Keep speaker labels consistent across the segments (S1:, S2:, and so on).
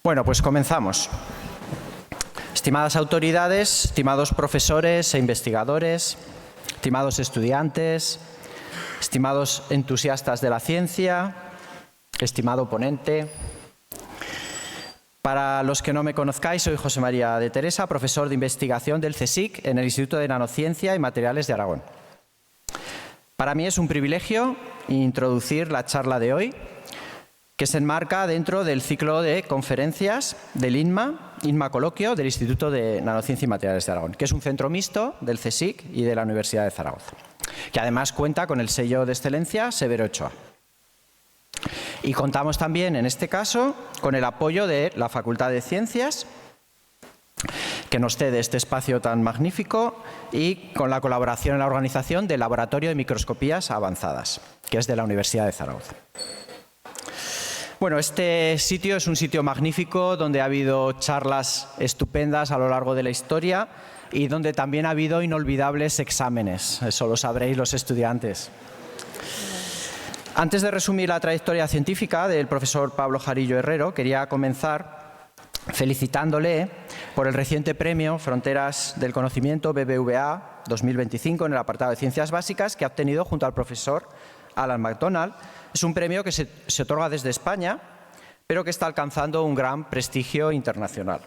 S1: Bueno, pues comenzamos. Estimadas autoridades, estimados profesores e investigadores, estimados estudiantes, estimados entusiastas de la ciencia, estimado ponente. Para los que no me conozcáis, soy José María de Teresa, profesor de investigación del CSIC en el Instituto de Nanociencia y Materiales de Aragón. Para mí es un privilegio introducir la charla de hoy, que se enmarca dentro del ciclo de conferencias del INMA Coloquio del Instituto de Nanociencia y Materiales de Aragón, que es un centro mixto del CSIC y de la Universidad de Zaragoza, que además cuenta con el sello de excelencia Severo Ochoa. Y contamos también, en este caso, con el apoyo de la Facultad de Ciencias, que nos cede este espacio tan magnífico, y con la colaboración en la organización del Laboratorio de Microscopías Avanzadas, que es de la Universidad de Zaragoza. Bueno, este sitio es un sitio magnífico donde ha habido charlas estupendas a lo largo de la historia y donde también ha habido inolvidables exámenes. Eso lo sabréis los estudiantes. Antes de resumir la trayectoria científica del profesor Pablo Jarillo Herrero, quería comenzar felicitándole por el reciente premio Fronteras del Conocimiento BBVA 2025 en el apartado de Ciencias Básicas que ha obtenido junto al profesor Alan McDonald. Es un premio que se otorga desde España, pero que está alcanzando un gran prestigio internacional.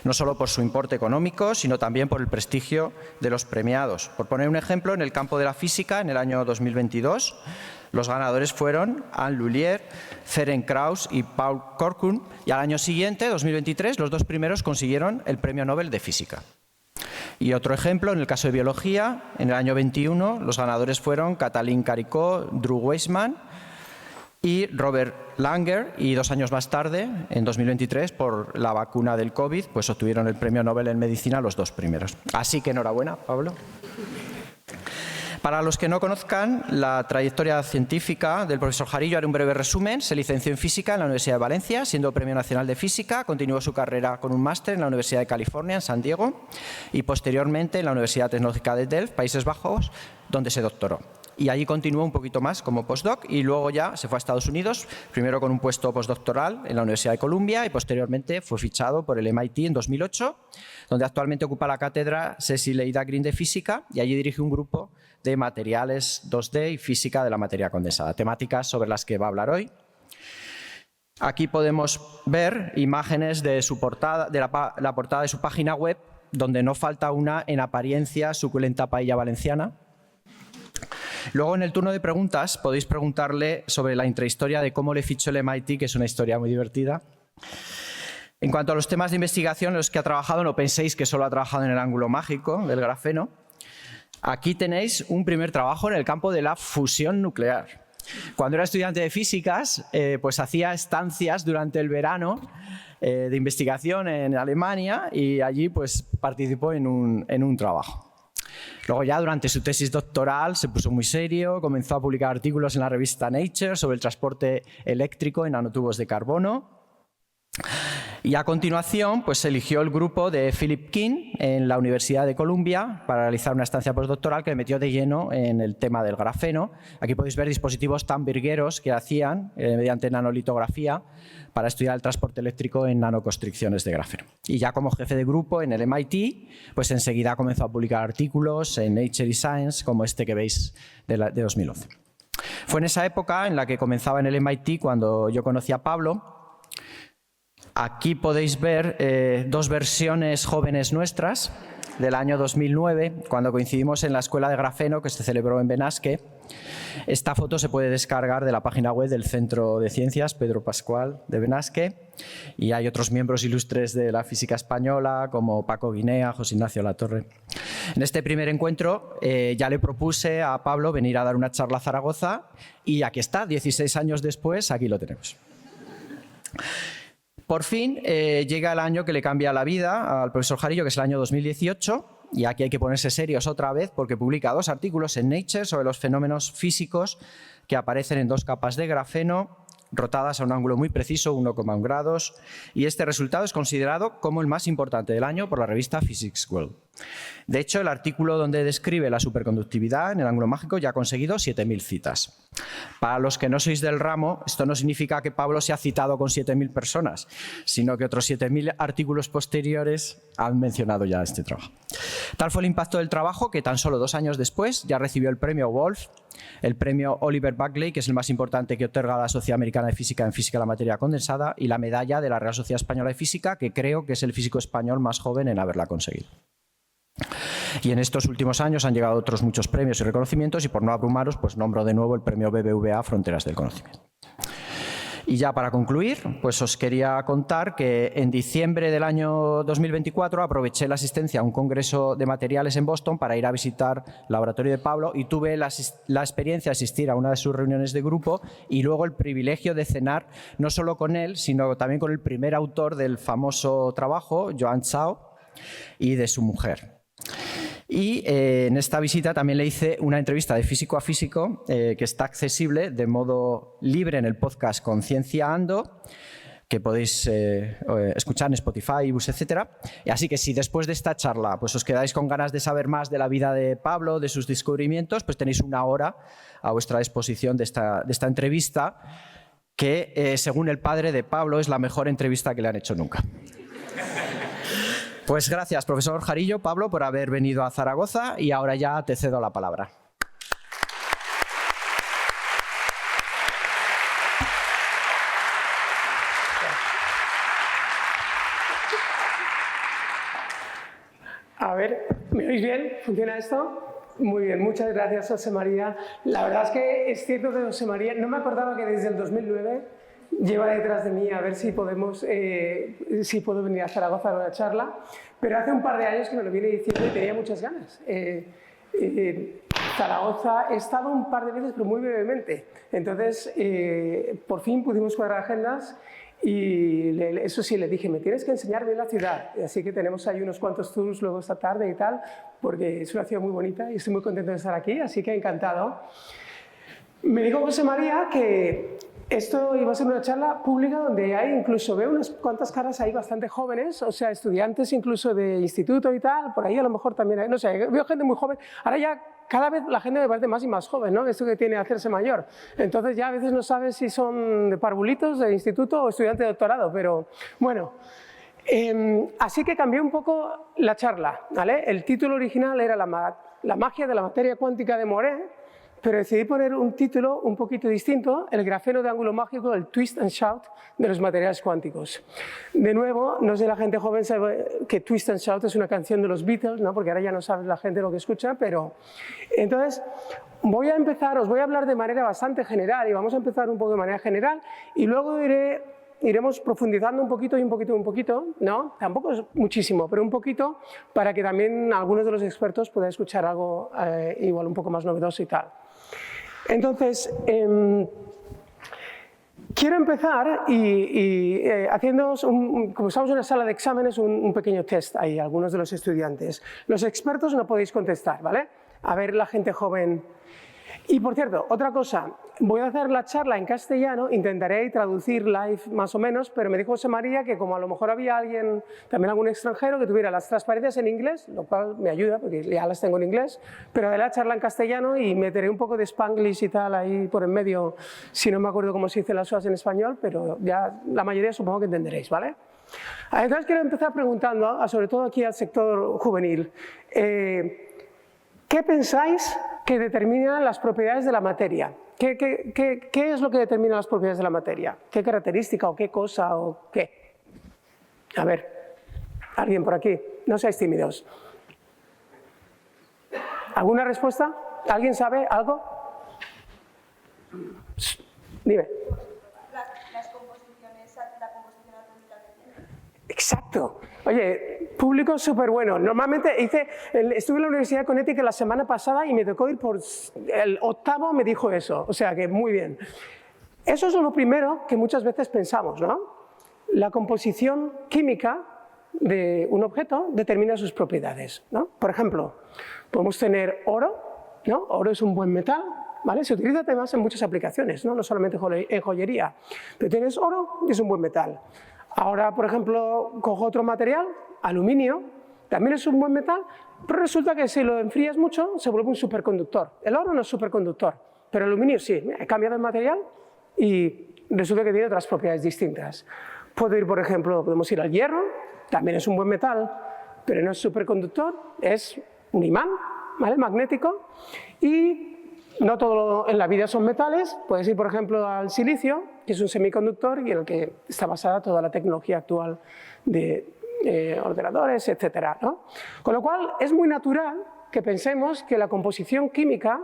S1: No solo por su importe económico, sino también por el prestigio de los premiados. Por poner un ejemplo, en el campo de la física, en el año 2022, los ganadores fueron Anne Lullier, Ferenc Krauss y Paul Corcoran, y al año siguiente, 2023, los dos primeros consiguieron el Premio Nobel de Física. Y otro ejemplo, en el caso de biología, en el año 21, los ganadores fueron Katalin Karikó, Drew Weissman y Robert Langer, y 2 años más tarde, en 2023, por la vacuna del COVID, pues obtuvieron el Premio Nobel en Medicina los dos primeros. Así que enhorabuena, Pablo. Para los que no conozcan la trayectoria científica del profesor Jarillo, haré un breve resumen. Se licenció en Física en la Universidad de Valencia, siendo Premio Nacional de Física. Continuó su carrera con un máster en la Universidad de California, en San Diego, y posteriormente en la Universidad Tecnológica de Delft, Países Bajos, donde se doctoró. Y allí continuó un poquito más como postdoc y luego ya se fue a Estados Unidos, primero con un puesto postdoctoral en la Universidad de Columbia y posteriormente fue fichado por el MIT en 2008, donde actualmente ocupa la cátedra Cecil Leida Green de Física, y allí dirige un grupo de materiales 2D y física de la materia condensada, temáticas sobre las que va a hablar hoy. Aquí podemos ver imágenes de su portada, de la portada de su página web, donde no falta una en apariencia suculenta paella valenciana. Luego, en el turno de preguntas, podéis preguntarle sobre la intrahistoria de cómo le fichó el MIT, que es una historia muy divertida. En cuanto a los temas de investigación en los que ha trabajado, no penséis que solo ha trabajado en el ángulo mágico del grafeno. Aquí tenéis un primer trabajo en el campo de la fusión nuclear. Cuando era estudiante de físicas, pues hacía estancias durante el verano de investigación en Alemania, y allí pues participó en un trabajo. Luego ya durante su tesis doctoral se puso muy serio, comenzó a publicar artículos en la revista Nature sobre el transporte eléctrico en nanotubos de carbono. Y a continuación pues eligió el grupo de Philip King en la Universidad de Columbia para realizar una estancia postdoctoral que le metió de lleno en el tema del grafeno. Aquí podéis ver dispositivos tan virgueros que hacían mediante nanolitografía para estudiar el transporte eléctrico en nanoconstricciones de grafeno. Y ya como jefe de grupo en el MIT, pues enseguida comenzó a publicar artículos en Nature y Science, como este que veis de 2011. Fue en esa época en la que comenzaba en el MIT cuando yo conocí a Pablo. Aquí podéis ver 2 versiones jóvenes nuestras del año 2009, cuando coincidimos en la Escuela de Grafeno que se celebró en Benasque. Esta foto se puede descargar de la página web del Centro de Ciencias Pedro Pascual de Benasque, y hay otros miembros ilustres de la física española como Paco Guinea, José Ignacio Latorre. En este primer encuentro ya le propuse a Pablo venir a dar una charla a Zaragoza, y aquí está, 16 años después, aquí lo tenemos. Por fin llega el año que le cambia la vida al profesor Jarillo, que es el año 2018, y aquí hay que ponerse serios otra vez porque publica 2 artículos en Nature sobre los fenómenos físicos que aparecen en 2 capas de grafeno rotadas a un ángulo muy preciso, 1,1 grados, y este resultado es considerado como el más importante del año por la revista Physics World. De hecho, el artículo donde describe la superconductividad en el ángulo mágico ya ha conseguido 7.000 citas. Para los que no sois del ramo, esto no significa que Pablo se ha citado con 7.000 personas, sino que otros 7.000 artículos posteriores han mencionado ya este trabajo. Tal fue el impacto del trabajo que tan solo 2 años después ya recibió el premio Wolf, el premio Oliver Buckley, que es el más importante que otorga la Sociedad Americana de Física en Física de la Materia Condensada, y la medalla de la Real Sociedad Española de Física, que creo que es el físico español más joven en haberla conseguido. Y en estos últimos años han llegado otros muchos premios y reconocimientos, y por no abrumaros, pues nombro de nuevo el premio BBVA Fronteras del Conocimiento. Y ya para concluir, pues os quería contar que en diciembre del año 2024 aproveché la asistencia a un congreso de materiales en Boston para ir a visitar el laboratorio de Pablo, y tuve la experiencia de asistir a una de sus reuniones de grupo y luego el privilegio de cenar no solo con él, sino también con el primer autor del famoso trabajo, Joan Zhao, y de su mujer. Y en esta visita también le hice una entrevista de físico a físico que está accesible de modo libre en el podcast Conciencia Ando, que podéis escuchar en Spotify, iBooks, etc. Así que si después de esta charla pues os quedáis con ganas de saber más de la vida de Pablo, de sus descubrimientos, pues tenéis 1 hora a vuestra disposición de esta entrevista, que según el padre de Pablo es la mejor entrevista que le han hecho nunca. Pues gracias, profesor Jarillo, Pablo, por haber venido a Zaragoza, y ahora ya te cedo la palabra.
S2: A ver, ¿me oís bien? ¿Funciona esto? Muy bien, muchas gracias, José María. La verdad es que es cierto que José María, no me acordaba que desde el 2009 lleva detrás de mí a ver si si puedo venir a Zaragoza a una charla, pero hace un par de años que me lo viene diciendo y tenía muchas ganas. Zaragoza he estado un par de veces, pero muy brevemente. Entonces, por fin pudimos cuadrar agendas y eso sí, le dije, me tienes que enseñar bien la ciudad. Así que tenemos ahí unos cuantos tours luego esta tarde y tal, porque es una ciudad muy bonita y estoy muy contento de estar aquí, así que encantado. Me dijo José María que esto iba a ser una charla pública donde hay incluso, veo unas cuantas caras ahí bastante jóvenes, o sea, estudiantes incluso de instituto y tal, por ahí a lo mejor también hay, no sé, veo gente muy joven. Ahora ya cada vez la gente me parece más y más joven, ¿no? Esto que tiene que hacerse mayor. Entonces ya a veces no sabes si son de parvulitos de instituto o estudiantes de doctorado, pero bueno. Así que cambié un poco la charla, ¿vale? El título original era la magia de la materia cuántica de Moré, pero decidí poner un título un poquito distinto, el grafeno de ángulo mágico, el twist and shout de los materiales cuánticos. De nuevo, no sé, la gente joven sabe que Twist and Shout es una canción de los Beatles, ¿no? Porque ahora ya no sabe la gente lo que escucha, pero... Entonces, voy a empezar, os voy a hablar de manera bastante general, y vamos a empezar un poco de manera general, y luego iremos profundizando un poquito y un poquito y un poquito, ¿no? Tampoco es muchísimo, pero un poquito, para que también algunos de los expertos puedan escuchar algo igual un poco más novedoso y tal. Entonces, quiero empezar haciendo, como estamos en una sala de exámenes, un pequeño test ahí, algunos de los estudiantes. Los expertos no podéis contestar, ¿vale? A ver la gente joven. Y por cierto, otra cosa, voy a hacer la charla en castellano, intentaré traducir live más o menos, pero me dijo José María que como a lo mejor había alguien, también algún extranjero, que tuviera las transparencias en inglés, lo cual me ayuda porque ya las tengo en inglés, pero haré la charla en castellano y meteré un poco de Spanglish y tal ahí por en medio, si no me acuerdo cómo se dicen las cosas en español, pero ya la mayoría supongo que entenderéis, ¿vale? Entonces quiero empezar preguntando, sobre todo aquí al sector juvenil, ¿qué pensáis que determinan las propiedades de la materia? ¿Qué es lo que determina las propiedades de la materia? ¿Qué característica o qué cosa o qué? A ver, alguien por aquí, no seáis tímidos. ¿Alguna respuesta? ¿Alguien sabe algo? Dime.
S3: Las composiciones, la composición atómica que tiene.
S2: Exacto. Oye, público súper bueno. Normalmente estuve en la Universidad de Connecticut la semana pasada y me tocó ir por el 8º, me dijo eso. O sea que muy bien. Eso es lo primero que muchas veces pensamos, ¿no? La composición química de un objeto determina sus propiedades, ¿no? Por ejemplo, podemos tener oro ¿no? Oro es un buen metal, ¿vale? Se utiliza además en muchas aplicaciones, ¿no? No solamente en joyería, pero tienes oro y es un buen metal. Ahora, por ejemplo, cojo otro material, aluminio, también es un buen metal, pero resulta que si lo enfrías mucho se vuelve un superconductor. El oro no es superconductor, pero el aluminio sí. He cambiado el material y resulta que tiene otras propiedades distintas. Puedo ir, por ejemplo, podemos ir al hierro, también es un buen metal, pero no es superconductor, es un imán, ¿vale? Magnético, y no todo en la vida son metales. Puedes ir, por ejemplo, al silicio, que es un semiconductor y en el que está basada toda la tecnología actual de ordenadores, etcétera, ¿no? Con lo cual, es muy natural que pensemos que la composición química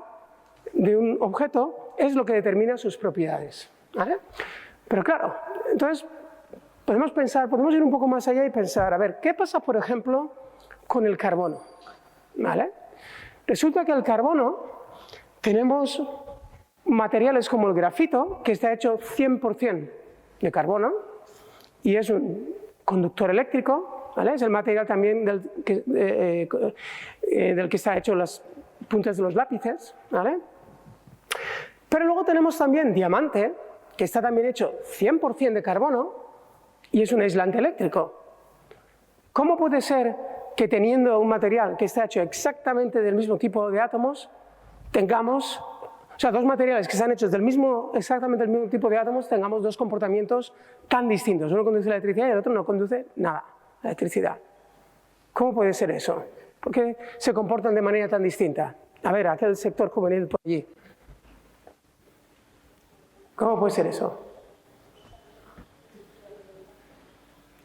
S2: de un objeto es lo que determina sus propiedades, ¿vale? Pero claro, entonces podemos ir un poco más allá y pensar, a ver, ¿qué pasa, por ejemplo, con el carbono? ¿Vale? Resulta que el carbono tenemos materiales como el grafito, que está hecho 100% de carbono y es un conductor eléctrico, ¿vale? Es el material también del que está hecho las puntas de los lápices, ¿vale? Pero luego tenemos también diamante, que está también hecho 100% de carbono y es un aislante eléctrico. ¿Cómo puede ser que teniendo un material que está hecho exactamente del mismo tipo de átomos, tengamos, o sea, dos materiales que están hechos exactamente del mismo tipo de átomos, tengamos dos comportamientos tan distintos? Uno conduce la electricidad y el otro no conduce nada, la electricidad. ¿Cómo puede ser eso? ¿Por qué se comportan de manera tan distinta? A ver, aquel sector juvenil por allí. ¿Cómo puede ser eso?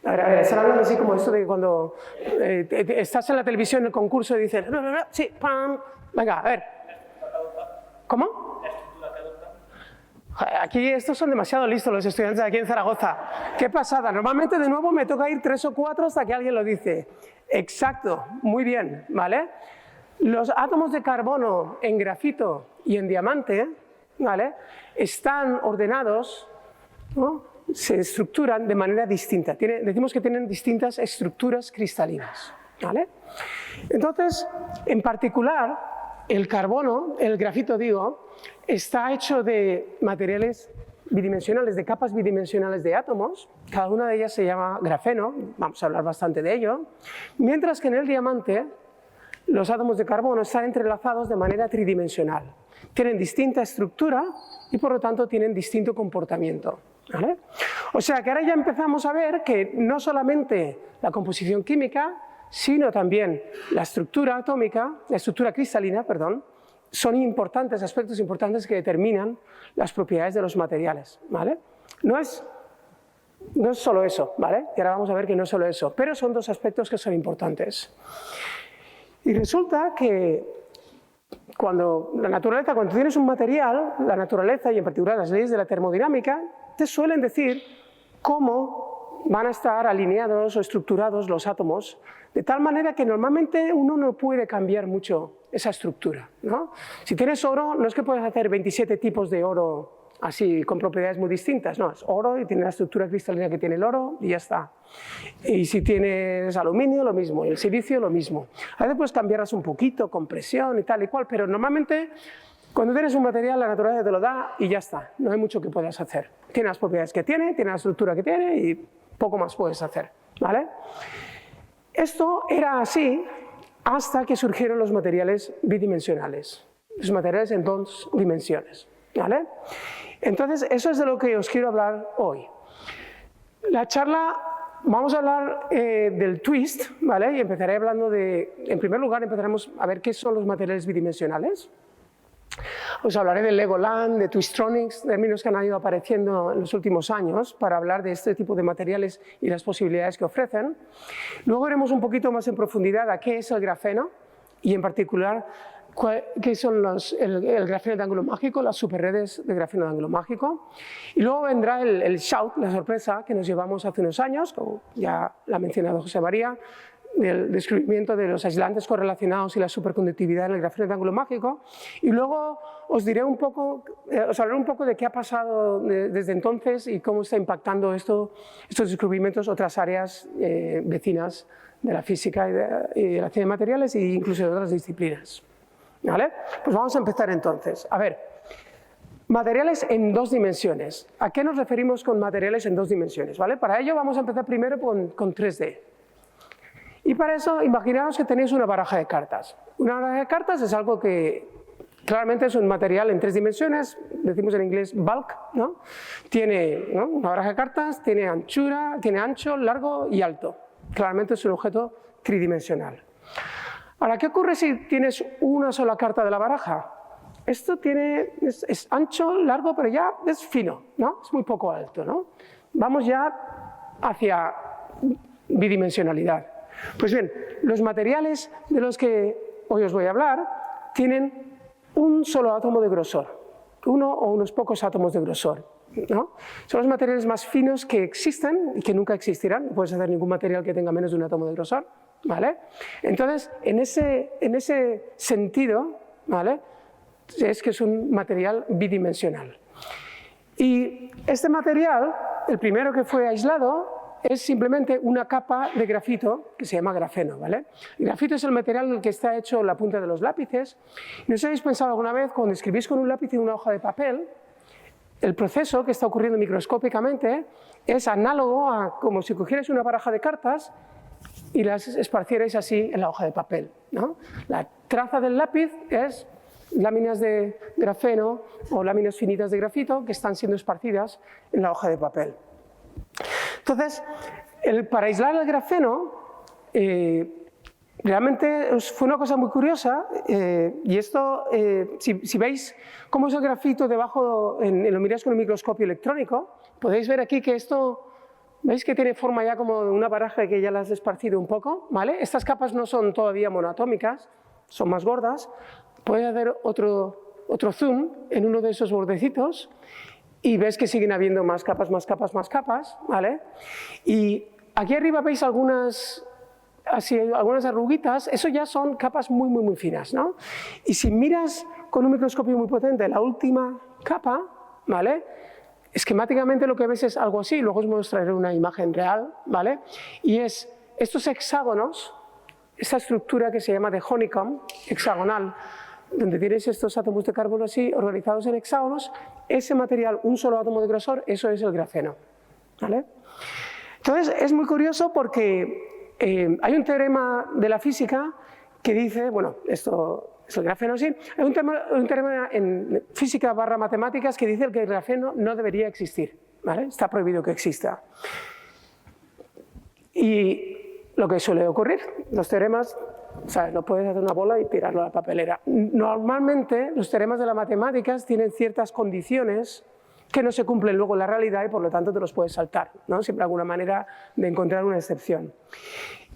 S2: A ver, están hablando así como esto de que cuando estás en la televisión en el concurso y dices, sí, pam, venga, a ver. ¿Cómo? Aquí estos son demasiado listos los estudiantes de aquí en Zaragoza. Qué pasada. Normalmente de nuevo me toca ir 3 o 4 hasta que alguien lo dice. Exacto, muy bien, ¿vale? Los átomos de carbono en grafito y en diamante, ¿vale? Están ordenados, ¿no? Se estructuran de manera distinta. Decimos que tienen distintas estructuras cristalinas, ¿vale? Entonces, en particular, el carbono, el grafito digo, está hecho de materiales bidimensionales, de capas bidimensionales de átomos. Cada una de ellas se llama grafeno, vamos a hablar bastante de ello. Mientras que en el diamante, los átomos de carbono están entrelazados de manera tridimensional. Tienen distinta estructura y por lo tanto tienen distinto comportamiento, ¿vale? O sea que ahora ya empezamos a ver que no solamente la composición química, sino también la estructura atómica, la estructura cristalina, perdón, son importantes, aspectos importantes que determinan las propiedades de los materiales, ¿vale? No es solo eso, ¿vale? Y ahora vamos a ver que no es solo eso, pero son dos aspectos que son importantes. Y resulta que cuando tienes un material, la naturaleza y en particular las leyes de la termodinámica te suelen decir cómo van a estar alineados o estructurados los átomos, de tal manera que normalmente uno no puede cambiar mucho esa estructura, ¿no? Si tienes oro, no es que puedas hacer 27 tipos de oro así con propiedades muy distintas, no, es oro y tiene la estructura cristalina que tiene el oro y ya está. Y si tienes aluminio, lo mismo, y el silicio, lo mismo. A veces puedes cambiarlas un poquito con presión y tal y cual, pero normalmente cuando tienes un material la naturaleza te lo da y ya está, no hay mucho que puedas hacer. Tiene las propiedades que tiene la estructura que tiene y poco más puedes hacer, ¿vale? Esto era así hasta que surgieron los materiales bidimensionales, los materiales en dos dimensiones, ¿vale? Entonces, eso es de lo que os quiero hablar hoy. La charla, vamos a hablar del twist, ¿vale? Y empezaré hablando en primer lugar, empezaremos a ver qué son los materiales bidimensionales. Os hablaré del Legoland, de Twistronics, términos que han ido apareciendo en los últimos años para hablar de este tipo de materiales y las posibilidades que ofrecen. Luego veremos un poquito más en profundidad a qué es el grafeno y en particular qué son el grafeno de ángulo mágico, las superredes de grafeno de ángulo mágico. Y luego vendrá el shout, la sorpresa que nos llevamos hace unos años, como ya la ha mencionado José María, del descubrimiento de los aislantes correlacionados y la superconductividad en el grafeno de ángulo mágico. Y luego os hablaré un poco de qué ha pasado desde entonces y cómo está impactando estos descubrimientos otras áreas vecinas de la física y de la ciencia de materiales e incluso de otras disciplinas, ¿Vale? Pues vamos a empezar entonces. A ver, materiales en 2 dimensiones. ¿A qué nos referimos con materiales en 2 dimensiones? ¿Vale? Para ello vamos a empezar primero con 3D. Y para eso, imaginaos que tenéis una baraja de cartas. Una baraja de cartas es algo que claramente es un material en 3 dimensiones, decimos en inglés bulk, ¿no? Tiene, ¿no?, una baraja de cartas, tiene anchura, tiene ancho, largo y alto. Claramente es un objeto tridimensional. Ahora, ¿qué ocurre si tienes una sola carta de la baraja? Esto es ancho, largo, pero ya es fino, ¿no? Es muy poco alto, ¿no? Vamos ya hacia bidimensionalidad. Pues bien, los materiales de los que hoy os voy a hablar tienen un solo átomo de grosor, uno o unos pocos átomos de grosor, ¿no? Son los materiales más finos que existen y que nunca existirán. No puedes hacer ningún material que tenga menos de un átomo de grosor, ¿vale? Entonces, en ese sentido, ¿vale?, es que es un material bidimensional. Y este material, el primero que fue aislado, es simplemente una capa de grafito que se llama grafeno, ¿vale? El grafito es el material del que está hecho la punta de los lápices. ¿No os habéis pensado alguna vez, cuando escribís con un lápiz en una hoja de papel, el proceso que está ocurriendo microscópicamente es análogo a como si cogierais una baraja de cartas y las esparcierais así en la hoja de papel, ¿no? La traza del lápiz es láminas de grafeno o láminas finitas de grafito que están siendo esparcidas en la hoja de papel. Entonces, para aislar el grafeno, realmente fue una cosa muy curiosa, y esto, si veis cómo es el grafito debajo, lo miráis con un microscopio electrónico, podéis ver aquí que esto, ¿veis que tiene forma ya como de una baraja que ya la has esparcido un poco? ¿Vale? Estas capas no son todavía monoatómicas, son más gordas. Puedes hacer otro zoom en uno de esos bordecitos y ves que siguen habiendo más capas, más capas, más capas, ¿vale? Y aquí arriba veis algunas arruguitas, eso ya son capas muy, muy, muy finas, ¿no? Y si miras con un microscopio muy potente la última capa, ¿vale?, esquemáticamente lo que ves es algo así, luego os mostraré una imagen real, ¿vale? Y es estos hexágonos, esta estructura que se llama de honeycomb, hexagonal, donde tienes estos átomos de carbono así organizados en hexágonos, ese material, un solo átomo de grosor, eso es el grafeno, ¿vale? Entonces es muy curioso porque hay un teorema de la física que dice, bueno, esto es el grafeno, sí, hay un teorema en física / matemáticas que dice que el grafeno no debería existir, ¿vale? Está prohibido que exista. Y lo que suele ocurrir, los teoremas, ¿sabes?, no puedes hacer una bola y tirarlo a la papelera. Normalmente los teoremas de las matemáticas tienen ciertas condiciones que no se cumplen luego en la realidad y por lo tanto te los puedes saltar, ¿no? Siempre alguna manera de encontrar una excepción.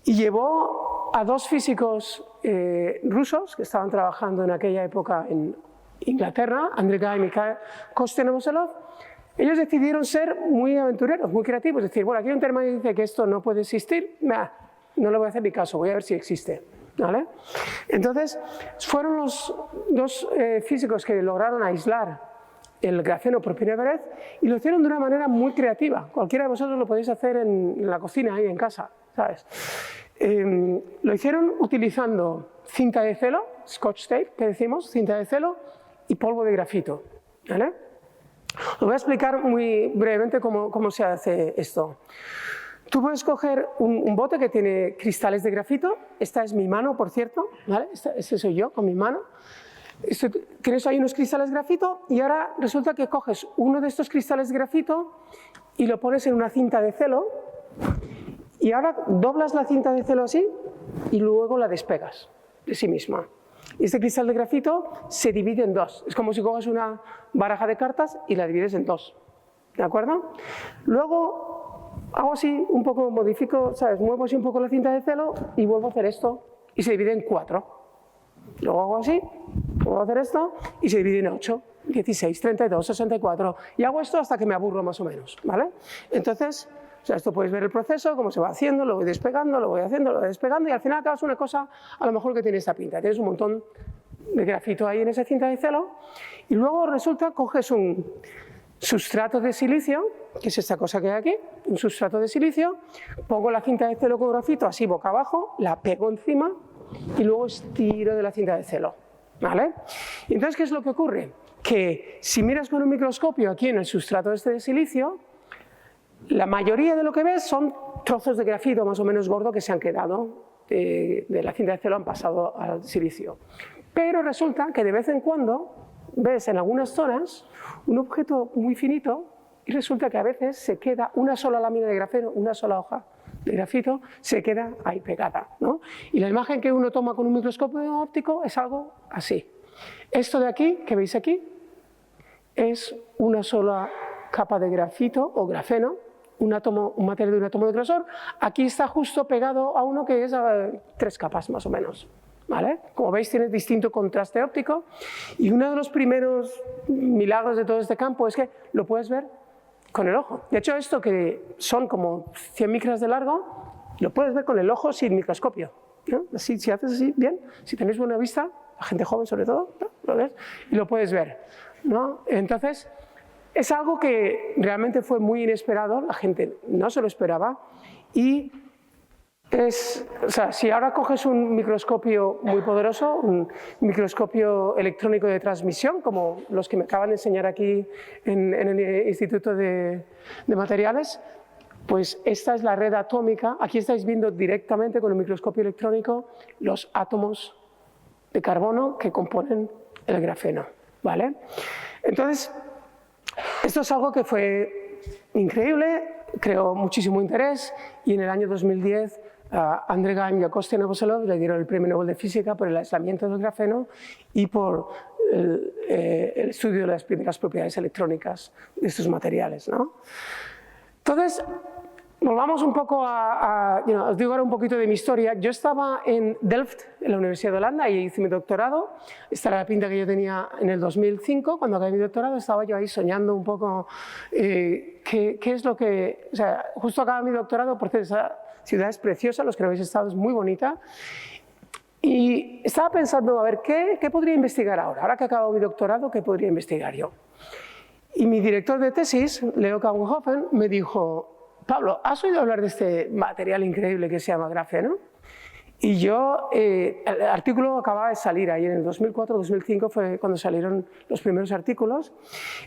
S2: Y llevó a 2 físicos rusos que estaban trabajando en aquella época en Inglaterra, Andrei Gay y Mikhail Kosten-Moselov. Ellos decidieron ser muy aventureros, muy creativos, es decir, bueno, aquí hay un teorema que dice que esto no puede existir, no le voy a hacer ni caso, voy a ver si existe, ¿vale? Entonces, fueron los 2 físicos que lograron aislar el grafeno por primera vez y lo hicieron de una manera muy creativa. Cualquiera de vosotros lo podéis hacer en la cocina, ahí en casa, ¿sabes? Lo hicieron utilizando cinta de celo, scotch tape, que decimos, cinta de celo y polvo de grafito, ¿vale? Os voy a explicar muy brevemente cómo se hace esto. Tú puedes coger un bote que tiene cristales de grafito. Esta es mi mano, por cierto, ¿vale? Este soy yo con mi mano. Tienes ahí unos cristales de grafito y ahora resulta que coges uno de estos cristales de grafito y lo pones en una cinta de celo y ahora doblas la cinta de celo así y luego la despegas de sí misma. Y este cristal de grafito se divide en 2. Es como si coges una baraja de cartas y la divides en 2. ¿De acuerdo? Luego hago así, un poco modifico, ¿sabes? Muevo así un poco la cinta de celo y vuelvo a hacer esto y se divide en 4. Luego hago así, vuelvo a hacer esto y se divide en 8, 16, 32, 64. Y hago esto hasta que me aburro más o menos, ¿vale? Entonces, o sea, esto podéis ver el proceso, cómo se va haciendo, lo voy despegando, lo voy haciendo, lo voy despegando y al final acabas una cosa a lo mejor que tiene esta pinta. Tienes un montón de grafito ahí en esa cinta de celo y luego resulta, coges un sustrato de silicio, que es esta cosa que hay aquí, un sustrato de silicio, pongo la cinta de celo con grafito así boca abajo, la pego encima y luego estiro de la cinta de celo, ¿vale? Y entonces, ¿qué es lo que ocurre? Que si miras con un microscopio aquí en el sustrato este de silicio, la mayoría de lo que ves son trozos de grafito más o menos gordo que se han quedado de la cinta de celo, han pasado al silicio. Pero resulta que de vez en cuando ves en algunas zonas un objeto muy finito y resulta que a veces se queda una sola lámina de grafeno, una sola hoja de grafito, se queda ahí pegada, ¿no? Y la imagen que uno toma con un microscopio óptico es algo así. Esto de aquí, que veis aquí, es una sola capa de grafito o grafeno, un material de un átomo de grosor. Aquí está justo pegado a uno que es a 3 capas más o menos, ¿vale? Como veis, tiene distinto contraste óptico y uno de los primeros milagros de todo este campo es que lo puedes ver con el ojo. De hecho, esto que son como 100 micras de largo, lo puedes ver con el ojo sin microscopio, ¿no? Así, si haces así, bien, si tenéis buena vista, la gente joven sobre todo, ¿no? Lo ves y lo puedes ver, ¿no? Entonces, es algo que realmente fue muy inesperado, la gente no se lo esperaba y o sea, si ahora coges un microscopio muy poderoso, un microscopio electrónico de transmisión, como los que me acaban de enseñar aquí en el Instituto de Materiales, pues esta es la red atómica. Aquí estáis viendo directamente con el microscopio electrónico los átomos de carbono que componen el grafeno, ¿vale? Entonces, esto es algo que fue increíble, creó muchísimo interés y en el año 2010 Andrei Geim y Kostya Novoselov le dieron el Premio Nobel de Física por el aislamiento del grafeno y por el estudio de las primeras propiedades electrónicas de estos materiales, ¿no? Entonces, volvamos un poco os digo ahora un poquito de mi historia. Yo estaba en Delft, en la Universidad de Holanda, y hice mi doctorado. Esta era la pinta que yo tenía en el 2005. Cuando acabé mi doctorado estaba yo ahí soñando un poco qué es lo que... O sea, justo acabé mi doctorado, por cierto, esa ciudad es preciosa, los que no habéis estado es muy bonita. Y estaba pensando, a ver, ¿qué podría investigar ahora? Ahora que he acabado mi doctorado, ¿qué podría investigar yo? Y mi director de tesis, Leo Kauenhofen, me dijo: Pablo, ¿has oído hablar de este material increíble que se llama grafeno? Y yo, el artículo acababa de salir ahí en el 2004-2005, fue cuando salieron los primeros artículos.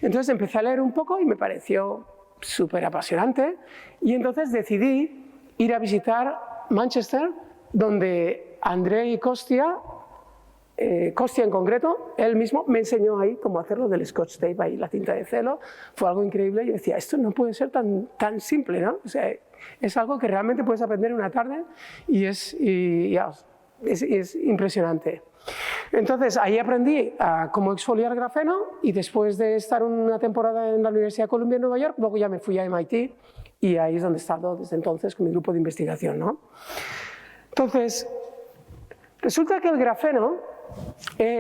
S2: Entonces empecé a leer un poco y me pareció súper apasionante. Y entonces decidí ir a visitar Manchester, donde Andrei Kostya, Kostya en concreto, él mismo me enseñó ahí cómo hacerlo del scotch tape, ahí la cinta de celo. Fue algo increíble. Yo decía, esto no puede ser tan simple, ¿no? O sea, es algo que realmente puedes aprender en una tarde y es impresionante. Entonces, ahí aprendí a cómo exfoliar grafeno y después de estar una temporada en la Universidad de Columbia en Nueva York, luego ya me fui a MIT y ahí es donde he estado desde entonces con mi grupo de investigación, ¿no? Entonces, resulta que el grafeno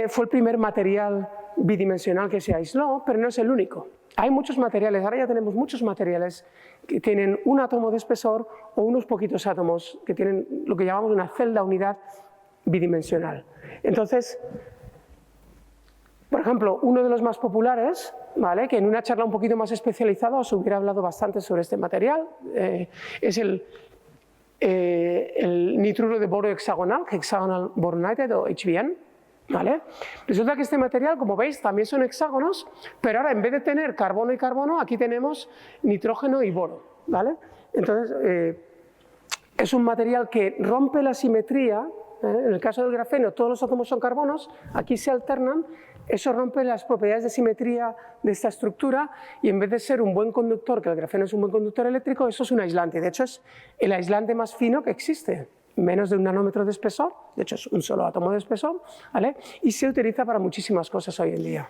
S2: fue el primer material bidimensional que se aisló, pero no es el único. Hay muchos materiales, ahora ya tenemos muchos materiales que tienen un átomo de espesor o unos poquitos átomos que tienen lo que llamamos una celda unidad bidimensional. Entonces, por ejemplo, uno de los más populares, ¿vale?, que en una charla un poquito más especializada os hubiera hablado bastante sobre este material, es el nitruro de boro hexagonal, Hexagonal Boronated o HBN, ¿vale? Resulta que este material, como veis, también son hexágonos, pero ahora en vez de tener carbono y carbono, aquí tenemos nitrógeno y boro, ¿vale? Entonces, es un material que rompe la simetría. En el caso del grafeno, todos los átomos son carbonos, aquí se alternan. Eso rompe las propiedades de simetría de esta estructura y en vez de ser un buen conductor, que el grafeno es un buen conductor eléctrico, eso es un aislante. De hecho, es el aislante más fino que existe, menos de 1 nanómetro de espesor, de hecho es un solo átomo de espesor, ¿vale? Y se utiliza para muchísimas cosas hoy en día.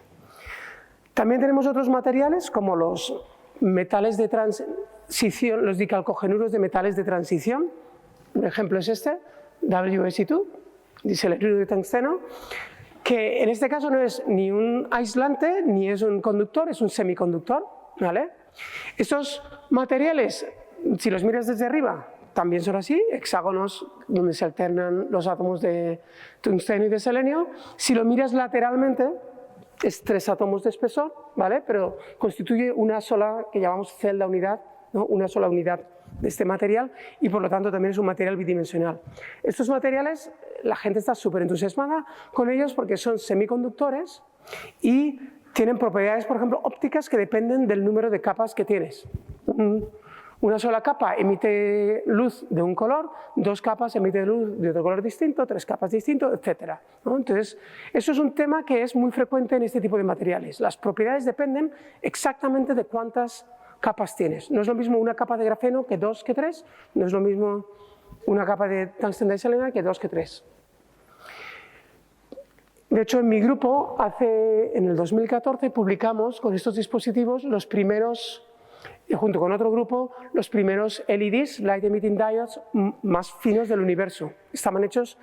S2: También tenemos otros materiales como los metales de transición, los dicalcogenuros de metales de transición. Un ejemplo es este, WSI2, diselenuro de tungsteno, que en este caso no es ni un aislante ni es un conductor, es un semiconductor, ¿vale? Estos materiales, si los miras desde arriba, también son así, hexágonos donde se alternan los átomos de tungsteno y de selenio. Si lo miras lateralmente, es 3 átomos de espesor, ¿vale? Pero constituye una sola, que llamamos celda unidad, ¿no? Una sola unidad de este material y por lo tanto también es un material bidimensional. Estos materiales, la gente está súper entusiasmada con ellos porque son semiconductores y tienen propiedades, por ejemplo, ópticas que dependen del número de capas que tienes. Una sola capa emite luz de un color, 2 capas emiten luz de otro color distinto, 3 capas distinto, etc., ¿no? Entonces, eso es un tema que es muy frecuente en este tipo de materiales. Las propiedades dependen exactamente de cuántas capas tienes. No es lo mismo una capa de grafeno que 2 que 3, no es lo mismo una capa de tungsteno diselenide que 2 que 3. De hecho, en mi grupo, en el 2014, publicamos con estos dispositivos los primeros, junto con otro grupo, los primeros LEDs, Light Emitting Diodes, más finos del universo. Estaban hechos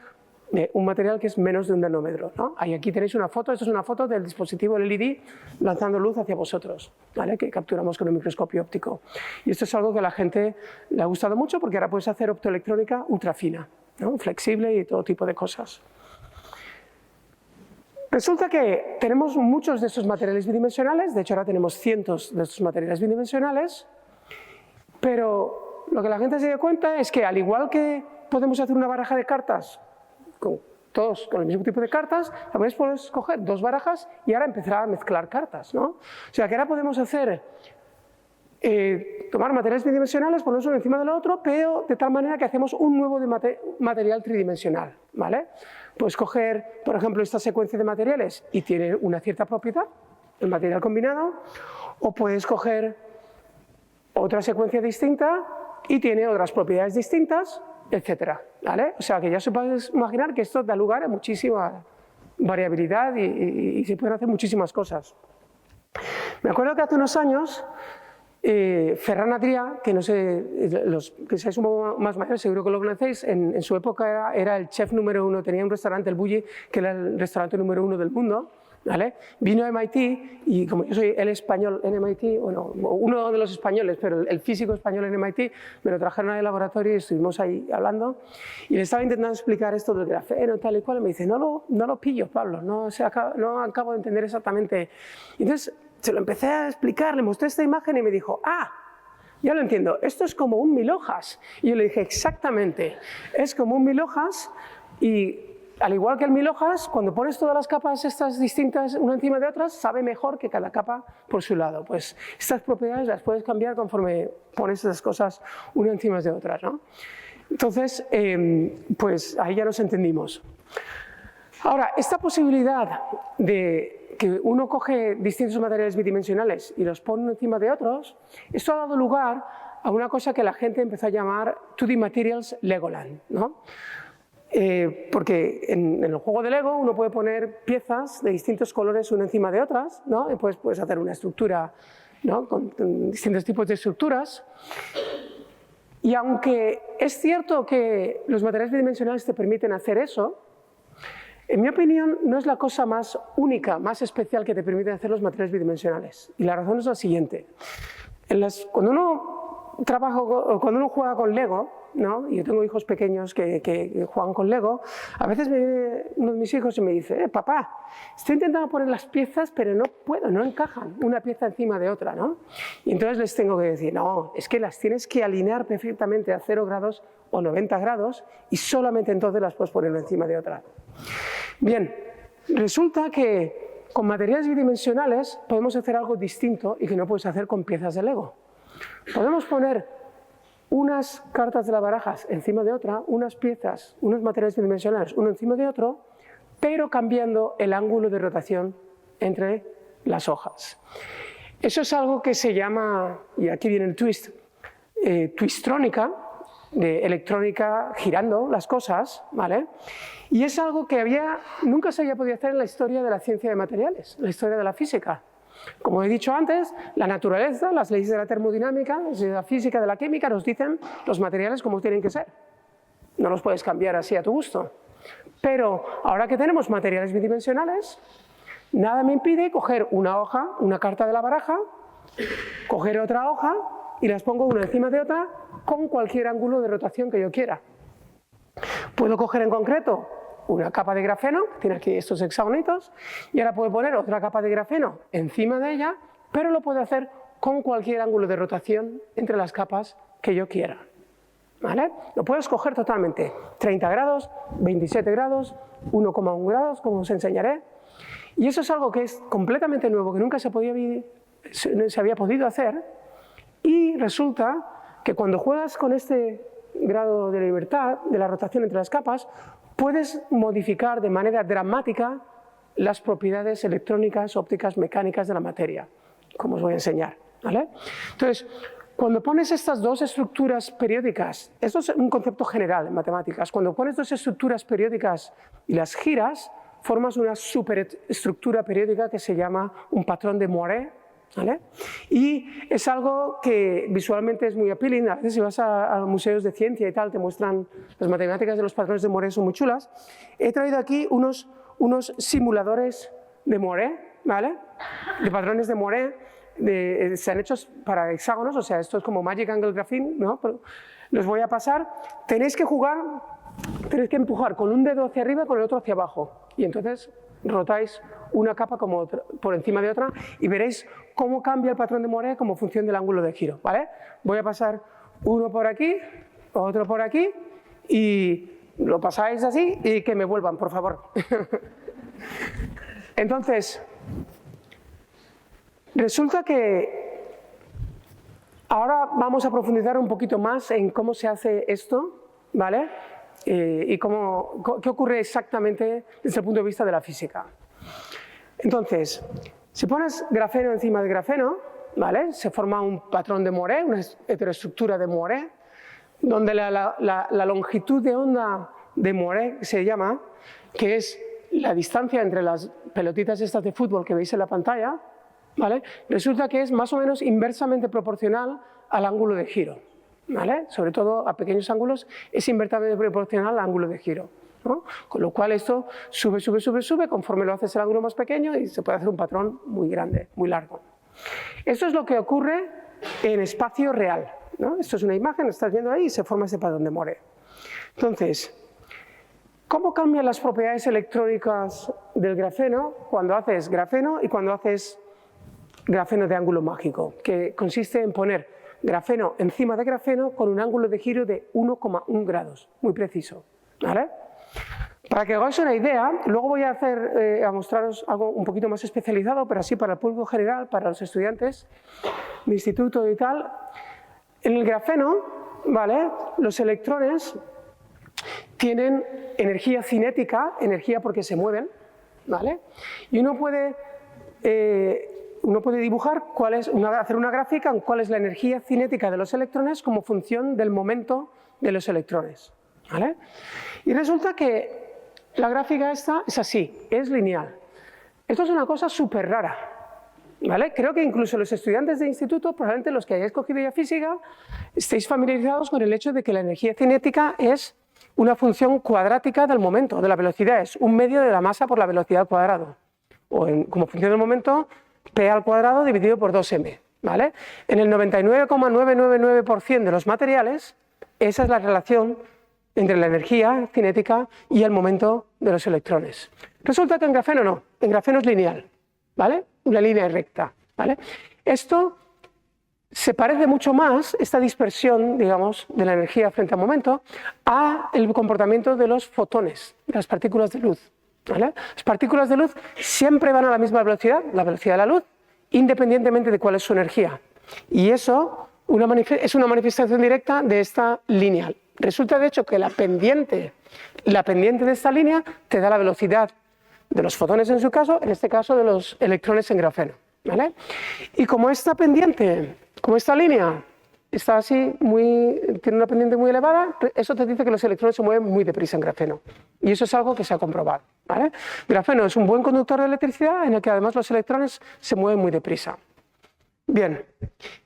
S2: de un material que es menos de 1 nanómetro, ¿no? Ahí aquí tenéis una foto, esta es una foto del dispositivo LED lanzando luz hacia vosotros, ¿vale? Que capturamos con un microscopio óptico. Y esto es algo que a la gente le ha gustado mucho porque ahora puedes hacer optoelectrónica ultra fina, ¿no? Flexible y todo tipo de cosas. Resulta que tenemos muchos de estos materiales bidimensionales, de hecho ahora tenemos cientos de estos materiales bidimensionales, pero lo que la gente se dio cuenta es que al igual que podemos hacer una baraja de cartas, todos con el mismo tipo de cartas, también puedes coger 2 barajas y ahora empezar a mezclar cartas, ¿no? O sea que ahora podemos hacer, tomar materiales bidimensionales, ponerlos uno encima del otro, pero de tal manera que hacemos un nuevo material tridimensional, ¿vale? Puedes coger, por ejemplo, esta secuencia de materiales y tiene una cierta propiedad, el material combinado, o puedes coger otra secuencia distinta y tiene otras propiedades distintas, etcétera, ¿vale? O sea que ya se puede imaginar que esto da lugar a muchísima variabilidad y se pueden hacer muchísimas cosas. Me acuerdo que hace unos años Ferran Adrià, que no sé, los que seáis un poco más mayores seguro que lo conocéis, en su época era el chef número 1, tenía un restaurante, el Bulli, que era el restaurante número 1 del mundo, ¿vale? Vino a MIT y como yo soy el español en MIT, bueno, uno de los españoles, pero el físico español en MIT, me lo trajeron al laboratorio y estuvimos ahí hablando y le estaba intentando explicar esto del grafeno tal y cual y me dice, no lo pillo, Pablo, no acabo de entender exactamente. Y entonces se lo empecé a explicar, le mostré esta imagen y me dijo, ya lo entiendo, esto es como un 1000 hojas. Y yo le dije, exactamente, es como un 1000 hojas y al igual que el 1000 hojas, cuando pones todas las capas estas distintas una encima de otras, sabe mejor que cada capa por su lado. Pues estas propiedades las puedes cambiar conforme pones esas cosas una encima de otras, ¿no? Entonces, pues ahí ya nos entendimos. Ahora, esta posibilidad de que uno coge distintos materiales bidimensionales y los pone uno encima de otros, esto ha dado lugar a una cosa que la gente empezó a llamar 2D Materials Legoland, ¿no? Porque en el juego de Lego uno puede poner piezas de distintos colores una encima de otras, ¿no? Y puedes hacer una estructura, ¿no? con distintos tipos de estructuras. Y aunque es cierto que los materiales bidimensionales te permiten hacer eso, en mi opinión no es la cosa más única, más especial que te permiten hacer los materiales bidimensionales. Y la razón es la siguiente. Cuando uno juega con Lego, ¿no? Y yo tengo hijos pequeños que juegan con Lego, a veces me viene uno de mis hijos y me dice, papá, estoy intentando poner las piezas, pero no puedo, no encajan una pieza encima de otra, ¿no? Y entonces les tengo que decir, no, es que las tienes que alinear perfectamente a 0 grados o 90 grados y solamente entonces las puedes poner una encima de otra. Bien, resulta que con materiales bidimensionales podemos hacer algo distinto y que no puedes hacer con piezas de Lego. Podemos poner unas cartas de las barajas encima de otra, unas piezas, unos materiales bidimensionales uno encima de otro, pero cambiando el ángulo de rotación entre las hojas. Eso es algo que se llama, y aquí viene el twist, twistrónica, de electrónica girando las cosas, ¿vale? Y es algo que nunca se había podido hacer en la historia de la ciencia de materiales, en la historia de la física. Como he dicho antes, la naturaleza, las leyes de la termodinámica, las leyes de la física, de la química, nos dicen los materiales como tienen que ser. No los puedes cambiar así a tu gusto. Pero ahora que tenemos materiales bidimensionales, nada me impide coger una hoja, una carta de la baraja, coger otra hoja y las pongo una encima de otra con cualquier ángulo de rotación que yo quiera. Puedo coger en concreto una capa de grafeno, tiene aquí estos hexagonitos, y ahora puedo poner otra capa de grafeno encima de ella, pero lo puedo hacer con cualquier ángulo de rotación entre las capas que yo quiera. ¿Vale? Lo puedo escoger totalmente. 30 grados, 27 grados, 1,1 grados, como os enseñaré. Y eso es algo que es completamente nuevo, que nunca se había podido hacer. Y resulta que cuando juegas con este grado de libertad, de la rotación entre las capas, puedes modificar de manera dramática las propiedades electrónicas, ópticas, mecánicas de la materia, como os voy a enseñar. ¿Vale? Entonces, cuando pones estas dos estructuras periódicas, esto es un concepto general en matemáticas, cuando pones dos estructuras periódicas y las giras, formas una superestructura periódica que se llama un patrón de Moiré, ¿vale? Y es algo que visualmente es muy appealing. A veces si vas a museos de ciencia y tal, te muestran las matemáticas de los patrones de Moiré, son muy chulas. He traído aquí unos simuladores de Moiré, ¿vale? De patrones de Moiré. Se han hecho para hexágonos, o sea, esto es como Magic Angle Graphing, ¿no? Pero los voy a pasar. Tenéis que empujar con un dedo hacia arriba y con el otro hacia abajo. Y entonces rotáis una capa como por encima de otra y veréis cómo cambia el patrón de Moiré como función del ángulo de giro, ¿vale? Voy a pasar uno por aquí, otro por aquí y lo pasáis así y que me vuelvan, por favor. Entonces, resulta que ahora vamos a profundizar un poquito más en cómo se hace esto, ¿vale? Y qué ocurre exactamente desde el punto de vista de la física. Entonces, si pones grafeno encima de grafeno, ¿vale? Se forma un patrón de Moiré, una heteroestructura de Moiré, donde la longitud de onda de Moiré se llama, que es la distancia entre las pelotitas estas de fútbol que veis en la pantalla, ¿vale? Resulta que es más o menos inversamente proporcional al ángulo de giro, ¿vale? Sobre todo a pequeños ángulos es inversamente proporcional al ángulo de giro, ¿no? Con lo cual esto sube, conforme lo haces el ángulo más pequeño y se puede hacer un patrón muy grande, muy largo. Esto es lo que ocurre en espacio real, ¿no? Esto es una imagen, lo estás viendo ahí y se forma este patrón de Moiré. Entonces, ¿cómo cambian las propiedades electrónicas del grafeno cuando haces grafeno y cuando haces grafeno de ángulo mágico? Que consiste en poner grafeno encima de grafeno con un ángulo de giro de 1,1 grados, muy preciso, ¿vale? Para que hagáis una idea, luego voy a mostraros algo un poquito más especializado, pero así para el público general, para los estudiantes de instituto y tal. En el grafeno, ¿vale? Los electrones tienen energía cinética, energía porque se mueven, ¿vale? Y uno puede dibujar hacer una gráfica en cuál es la energía cinética de los electrones como función del momento de los electrones, ¿vale? Y resulta que la gráfica esta es así, es lineal. Esto es una cosa súper rara, ¿vale? Creo que incluso los estudiantes de instituto, probablemente los que hayáis cogido ya física, estéis familiarizados con el hecho de que la energía cinética es una función cuadrática del momento, de la velocidad, es un medio de la masa por la velocidad al cuadrado, o como función del momento, P al cuadrado dividido por 2m, ¿vale? En el 99,999% de los materiales, esa es la relación entre la energía cinética y el momento de los electrones. Resulta que en grafeno no, en grafeno es lineal, ¿vale? Una línea recta, ¿vale? Esto se parece mucho más, esta dispersión, digamos, de la energía frente al momento, a el comportamiento de los fotones, las partículas de luz, ¿vale? Las partículas de luz siempre van a la misma velocidad, la velocidad de la luz, independientemente de cuál es su energía. Y eso es una manifestación directa de esta línea. Resulta, de hecho, que la pendiente de esta línea te da la velocidad de los fotones en su caso, en este caso de los electrones en grafeno, ¿vale? Y como esta pendiente, como esta línea está así, tiene una pendiente muy elevada, eso te dice que los electrones se mueven muy deprisa en grafeno. Y eso es algo que se ha comprobado, ¿vale? Grafeno es un buen conductor de electricidad en el que además los electrones se mueven muy deprisa. Bien,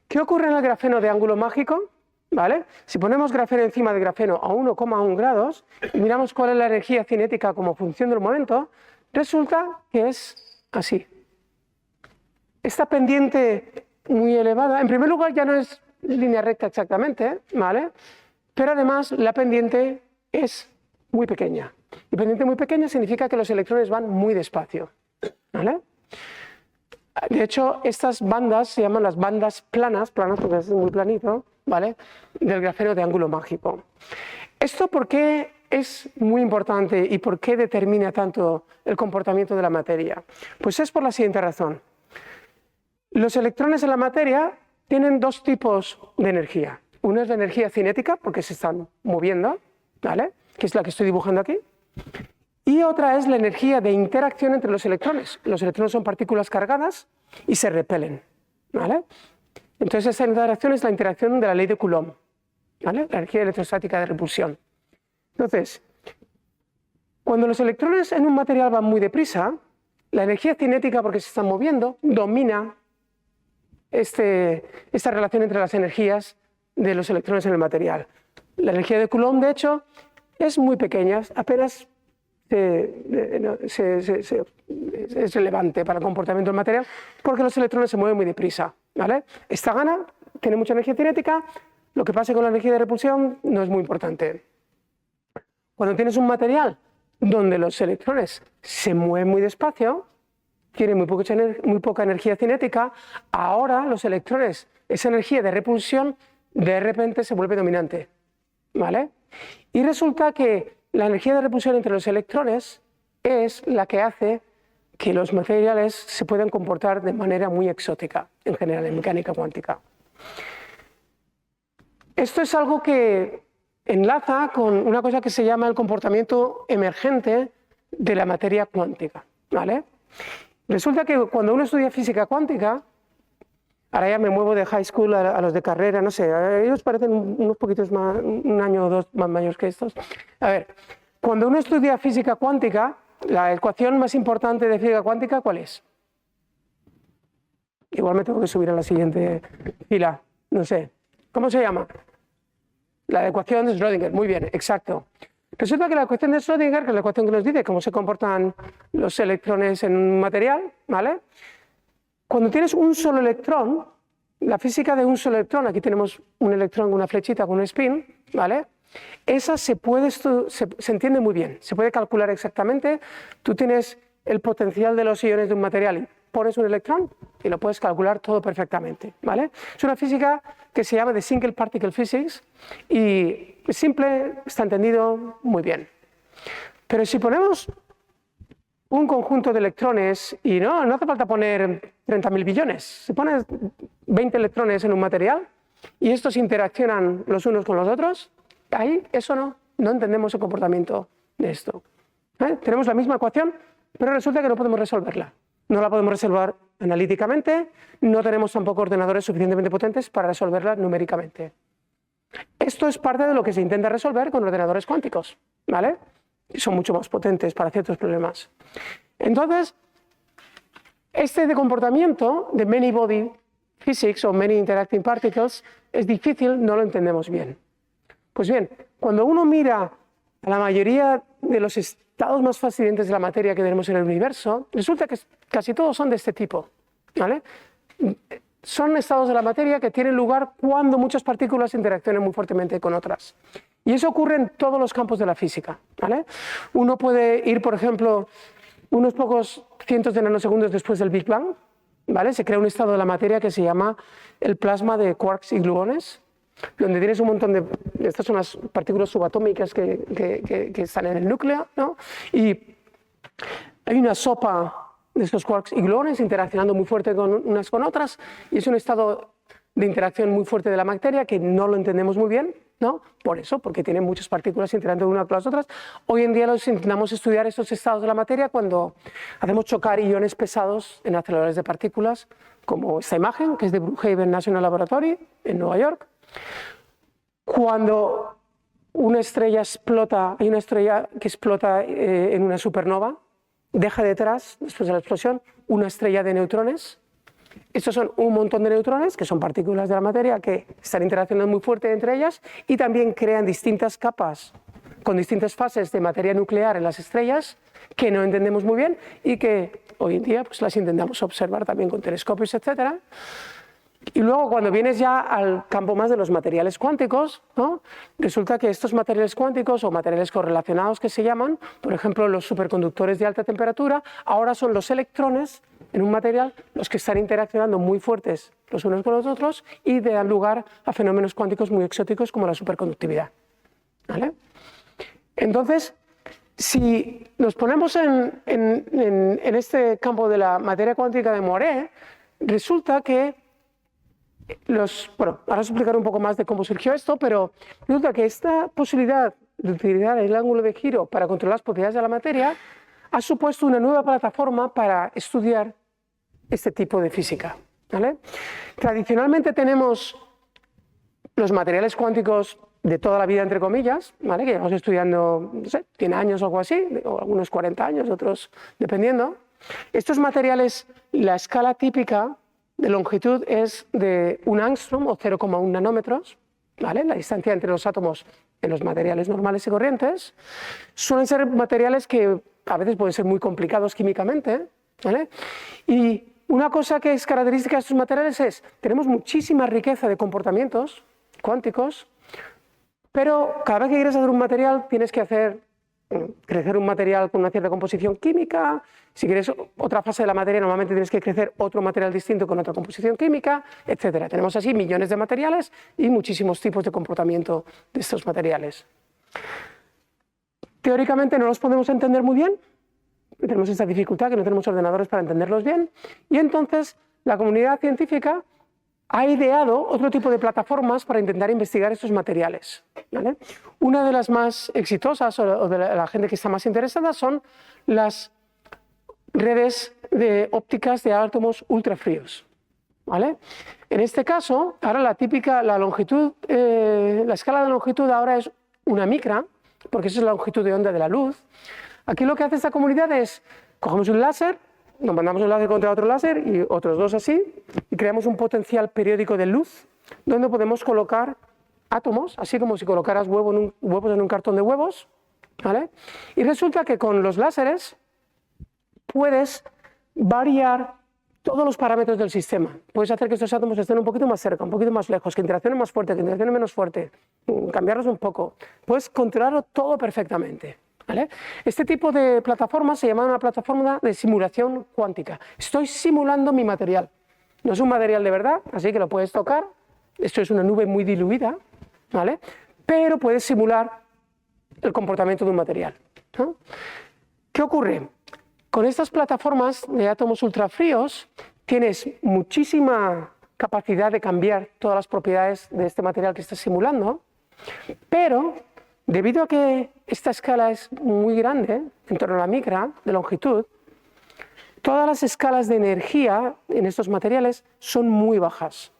S2: ¿qué ocurre en el grafeno de ángulo mágico? ¿Vale? Si ponemos grafeno encima de grafeno a 1,1 grados y miramos cuál es la energía cinética como función del momento, resulta que es así. Esta pendiente muy elevada, en primer lugar ya no es línea recta exactamente, ¿vale? Pero además la pendiente es muy pequeña. Y pendiente muy pequeña significa que los electrones van muy despacio, ¿vale? De hecho, estas bandas se llaman las bandas planas porque es muy planito, ¿vale?, del grafeno de ángulo mágico. ¿Esto por qué es muy importante y por qué determina tanto el comportamiento de la materia? Pues es por la siguiente razón. Los electrones en la materia tienen dos tipos de energía. Uno es la energía cinética, porque se están moviendo, ¿vale?, que es la que estoy dibujando aquí. Y otra es la energía de interacción entre los electrones. Los electrones son partículas cargadas y se repelen, ¿vale? Entonces esta interacción es la interacción de la ley de Coulomb, ¿vale?, la energía electrostática de repulsión. Entonces, cuando los electrones en un material van muy deprisa, la energía cinética, porque se están moviendo, domina esta relación entre las energías de los electrones en el material. La energía de Coulomb, de hecho, es muy pequeña, apenas es relevante para el comportamiento del material, porque los electrones se mueven muy deprisa, ¿vale? Esta gana tiene mucha energía cinética, lo que pase con la energía de repulsión no es muy importante. Cuando tienes un material donde los electrones se mueven muy despacio, tienen muy poca energía cinética, ahora los electrones, esa energía de repulsión, de repente se vuelve dominante, ¿vale? Y resulta que la energía de repulsión entre los electrones es la que hace que los materiales se puedan comportar de manera muy exótica, en general, en mecánica cuántica. Esto es algo que enlaza con una cosa que se llama el comportamiento emergente de la materia cuántica, ¿vale? Resulta que cuando uno estudia física cuántica, ahora ya me muevo de high school a los de carrera, no sé, ellos parecen unos poquitos más, un año o dos más mayores que estos. A ver, cuando uno estudia física cuántica, la ecuación más importante de física cuántica, ¿cuál es? Igual me tengo que subir a la siguiente fila, no sé. ¿Cómo se llama? La ecuación de Schrödinger, muy bien, exacto. Resulta que la ecuación de Schrödinger, que es la ecuación que nos dice cómo se comportan los electrones en un material, ¿vale? Cuando tienes un solo electrón, la física de un solo electrón, aquí tenemos un electrón con una flechita con un spin, ¿vale? Esa se entiende muy bien, se puede calcular exactamente. Tú tienes el potencial de los iones de un material y pones un electrón y lo puedes calcular todo perfectamente, ¿vale? Es una física que se llama de Single Particle Physics y es simple, está entendido muy bien. Pero si ponemos un conjunto de electrones, y no hace falta poner 30.000 billones, si pones 20 electrones en un material y estos interaccionan los unos con los otros, ahí eso no entendemos el comportamiento de esto. Tenemos la misma ecuación, pero resulta que no podemos resolverla. No la podemos resolver analíticamente, no tenemos tampoco ordenadores suficientemente potentes para resolverla numéricamente. Esto es parte de lo que se intenta resolver con ordenadores cuánticos, ¿vale? Son mucho más potentes para ciertos problemas. Entonces, este de comportamiento de many body physics o many interacting particles es difícil, no lo entendemos bien. Pues bien, cuando uno mira a la mayoría de los estados más fascinantes de la materia que tenemos en el universo, resulta que casi todos son de este tipo, ¿vale? Son estados de la materia que tienen lugar cuando muchas partículas interaccionan muy fuertemente con otras. Y eso ocurre en todos los campos de la física, ¿vale? Uno puede ir, por ejemplo, unos pocos cientos de nanosegundos después del Big Bang, ¿vale? Se crea un estado de la materia que se llama el plasma de quarks y gluones, donde tienes un montón de... Estas son las partículas subatómicas que están en el núcleo, ¿no? Y hay una sopa de estos quarks y gluones interaccionando muy fuerte unas con otras, y es un estado de interacción muy fuerte de la materia que no lo entendemos muy bien, ¿no? Por eso, porque tienen muchas partículas interactuando unas con las otras. Hoy en día intentamos estudiar estos estados de la materia cuando hacemos chocar iones pesados en aceleradores de partículas, como esta imagen, que es de Brookhaven National Laboratory, en Nueva York. Cuando una estrella explota, hay una estrella que explota en una supernova, deja detrás, después de la explosión, una estrella de neutrones. Estos son un montón de neutrones, que son partículas de la materia que están interaccionando muy fuerte entre ellas y también crean distintas capas con distintas fases de materia nuclear en las estrellas que no entendemos muy bien y que hoy en día pues, las intentamos observar también con telescopios, etc. Y luego cuando vienes ya al campo más de los materiales cuánticos, ¿no? Resulta que estos materiales cuánticos o materiales correlacionados que se llaman, por ejemplo los superconductores de alta temperatura, ahora son los electrones en un material los que están interaccionando muy fuertes los unos con los otros y dan lugar a fenómenos cuánticos muy exóticos como la superconductividad. ¿Vale? Entonces, si nos ponemos en este campo de la materia cuántica de Moiré, resulta que bueno, ahora os explicaré un poco más de cómo surgió esto, pero resulta que esta posibilidad de utilizar el ángulo de giro para controlar las propiedades de la materia ha supuesto una nueva plataforma para estudiar este tipo de física. ¿Vale? Tradicionalmente tenemos los materiales cuánticos de toda la vida, entre comillas, ¿vale? Que llevamos estudiando, no sé, 100 años o algo así, o algunos 40 años, otros dependiendo. Estos materiales, la escala típica de longitud es de 1 ángstrom o 0,1 nanómetros, ¿vale? La distancia entre los átomos en los materiales normales y corrientes. Suelen ser materiales que a veces pueden ser muy complicados químicamente, ¿vale? Y una cosa que es característica de estos materiales es que tenemos muchísima riqueza de comportamientos cuánticos, pero cada vez que quieres hacer un material tienes que hacer crecer un material con una cierta composición química. Si quieres otra fase de la materia, normalmente tienes que crecer otro material distinto con otra composición química, etc. Tenemos así millones de materiales y muchísimos tipos de comportamiento de estos materiales. Teóricamente no los podemos entender muy bien, tenemos esta dificultad que no tenemos ordenadores para entenderlos bien, y entonces la comunidad científica ha ideado otro tipo de plataformas para intentar investigar estos materiales, ¿vale? Una de las más exitosas o de la gente que está más interesada son las redes ópticas de átomos ultrafríos, ¿vale? En este caso, ahora la longitud, la escala de longitud ahora es una micra, porque esa es la longitud de onda de la luz. Aquí lo que hace esta comunidad es, cogemos un láser, nos mandamos un láser contra otro láser y otros dos así, y creamos un potencial periódico de luz donde podemos colocar átomos, así como si colocaras huevos en un cartón de huevos, ¿vale? Y resulta que con los láseres puedes variar todos los parámetros del sistema. Puedes hacer que estos átomos estén un poquito más cerca, un poquito más lejos, que interaccionen más fuerte, que interaccionen menos fuerte, cambiarlos un poco. Puedes controlarlo todo perfectamente, ¿vale? Este tipo de plataforma se llama una plataforma de simulación cuántica. Estoy simulando mi material. No es un material de verdad, así que lo puedes tocar. Esto es una nube muy diluida, ¿vale? Pero puedes simular el comportamiento de un material, ¿no? ¿Qué ocurre? Con estas plataformas de átomos ultrafríos tienes muchísima capacidad de cambiar todas las propiedades de este material que estás simulando, pero debido a que esta escala es muy grande, en torno a la micra de longitud, todas las escalas de energía en estos materiales son muy bajas.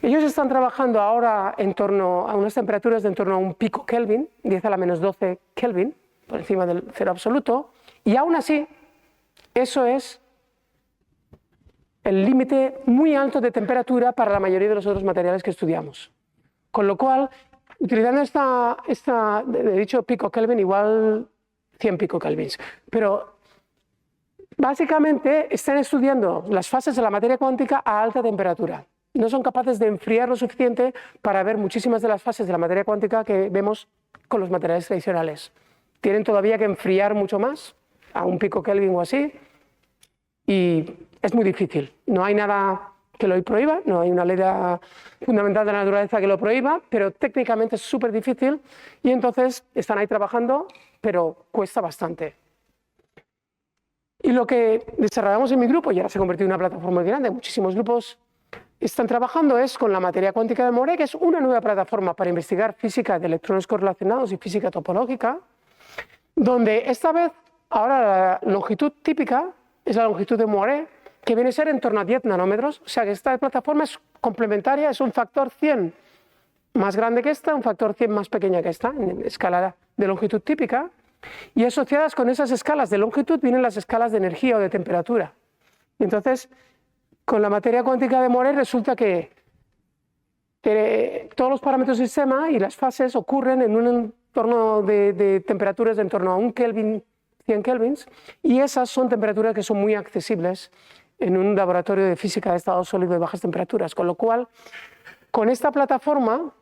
S2: Ellos están trabajando ahora en torno a unas temperaturas de en torno a un pico Kelvin, 10 a la menos 12 Kelvin, por encima del cero absoluto, y aún así, eso es el límite muy alto de temperatura para la mayoría de los otros materiales que estudiamos. Con lo cual, utilizando de dicho pico Kelvin, igual 100 pico Kelvins. Pero básicamente están estudiando las fases de la materia cuántica a alta temperatura. No son capaces de enfriar lo suficiente para ver muchísimas de las fases de la materia cuántica que vemos con los materiales tradicionales. Tienen todavía que enfriar mucho más, a un pico Kelvin o así, y es muy difícil. No hay nada que lo prohíba, no hay una ley fundamental de la naturaleza que lo prohíba, pero técnicamente es súper difícil y entonces están ahí trabajando, pero cuesta bastante. Y lo que desarrollamos en mi grupo, y ahora se ha convertido en una plataforma muy grande, muchísimos grupos están trabajando, es con la materia cuántica de Moiré, que es una nueva plataforma para investigar física de electrones correlacionados y física topológica, donde esta vez, ahora la longitud típica es la longitud de Moiré, que viene a ser en torno a 10 nanómetros, o sea que esta plataforma es complementaria, es un factor 100 más grande que esta, un factor 100 más pequeña que esta, en escala de longitud típica, y asociadas con esas escalas de longitud vienen las escalas de energía o de temperatura. Entonces, con la materia cuántica de Moiré resulta que todos los parámetros del sistema y las fases ocurren en un entorno de temperaturas de en torno a 1 Kelvin, 100 kelvins, y esas son temperaturas que son muy accesibles en un laboratorio de física de estado sólido de bajas temperaturas, con lo cual, con esta plataforma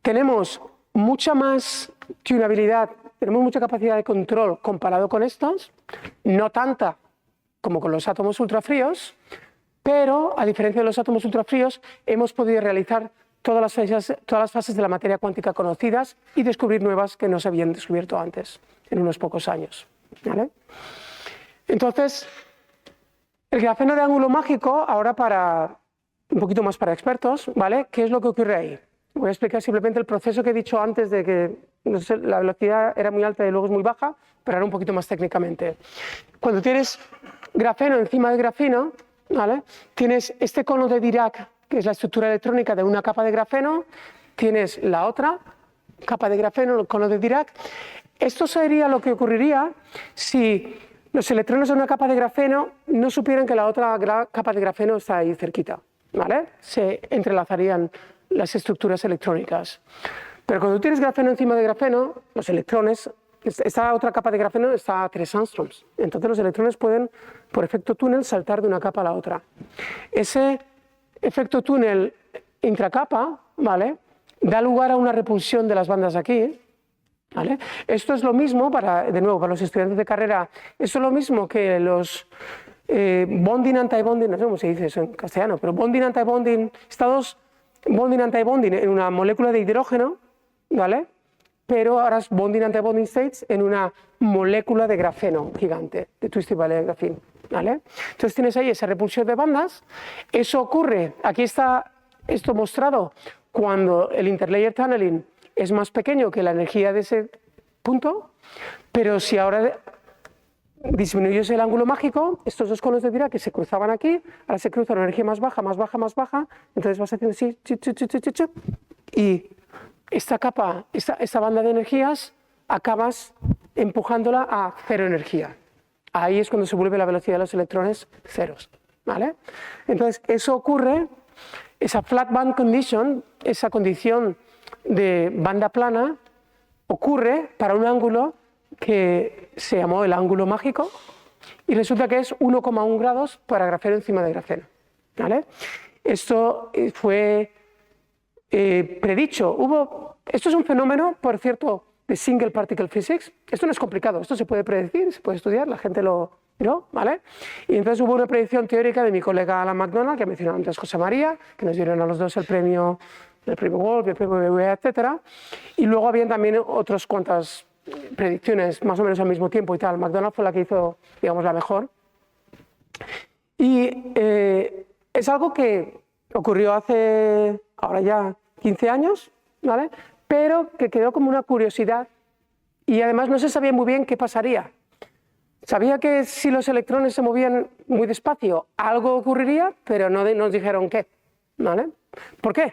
S2: tenemos mucha más tunabilidad, tenemos mucha capacidad de control comparado con estos, no tanta como con los átomos ultrafríos, pero a diferencia de los átomos ultrafríos hemos podido realizar todas las fases de la materia cuántica conocidas y descubrir nuevas que no se habían descubierto antes, en unos pocos años, ¿vale? Entonces, el grafeno de ángulo mágico, ahora un poquito más para expertos, ¿vale? ¿Qué es lo que ocurre ahí? Voy a explicar simplemente el proceso que he dicho antes de que no sé, la velocidad era muy alta y luego es muy baja, pero ahora un poquito más técnicamente. Cuando tienes grafeno encima de grafeno, ¿vale? Tienes este cono de Dirac, que es la estructura electrónica de una capa de grafeno, tienes la otra capa de grafeno, el cono de Dirac. Esto sería lo que ocurriría si los electrones de una capa de grafeno no supieran que la otra capa de grafeno está ahí cerquita, ¿vale? Se entrelazarían las estructuras electrónicas. Pero cuando tienes grafeno encima de grafeno, los electrones, esta otra capa de grafeno está a 3 angstroms. Entonces los electrones pueden, por efecto túnel, saltar de una capa a la otra. Ese efecto túnel intracapa, ¿vale?, da lugar a una repulsión de las bandas aquí, ¿vale? Esto es lo mismo, de nuevo, para los estudiantes de carrera, esto es lo mismo que los bonding, antibonding, no sé cómo se dice eso en castellano, pero bonding, antibonding, estados bonding, antibonding en una molécula de hidrógeno, ¿vale? Pero ahora es bonding, antibonding states en una molécula de grafeno gigante, de twisted bile graphene, ¿vale? Entonces tienes ahí esa repulsión de bandas. Eso ocurre, aquí está esto mostrado, cuando el interlayer tunneling es más pequeño que la energía de ese punto, pero si ahora disminuyes el ángulo mágico, estos dos conos de Dirac que se cruzaban aquí, ahora se cruzan a una energía más baja, más baja, más baja, entonces vas haciendo así, y esta capa, esta banda de energías, acabas empujándola a cero energía. Ahí es cuando se vuelve la velocidad de los electrones ceros, ¿vale? Entonces, eso ocurre, esa flat band condition, esa condición de banda plana, ocurre para un ángulo que se llamó el ángulo mágico y resulta que es 1,1 grados para grafeno encima de grafeno, ¿vale? Esto fue predicho. Esto es un fenómeno, por cierto, de single particle physics. Esto no es complicado, esto se puede predecir, se puede estudiar, la gente lo miró, ¿vale? Y entonces hubo una predicción teórica de mi colega Alan McDonald, que mencionó antes José María, que nos dieron a los dos el premio Wolf, el premio BBVA, etc. Y luego habían también otras cuantas predicciones más o menos al mismo tiempo y tal. McDonald fue la que hizo, digamos, la mejor. Y es algo que ocurrió hace ahora ya 15 años, ¿vale? Pero que quedó como una curiosidad y además no se sabía muy bien qué pasaría. Sabía que si los electrones se movían muy despacio, algo ocurriría, pero no nos dijeron qué, ¿vale? ¿Por qué?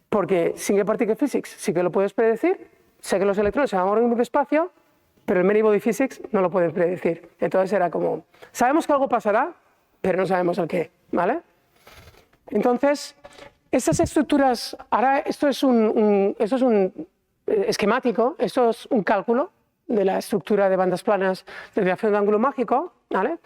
S2: Porque single particle physics sí que lo puedes predecir, sé que los electrones se van a mover muy despacio, pero el many body physics no lo pueden predecir. Entonces era como, sabemos que algo pasará, pero no sabemos el qué, ¿vale? Entonces, estas estructuras, ahora esto es un esquemático, esto es un cálculo de la estructura de bandas planas del grafeno de ángulo mágico, ¿vale?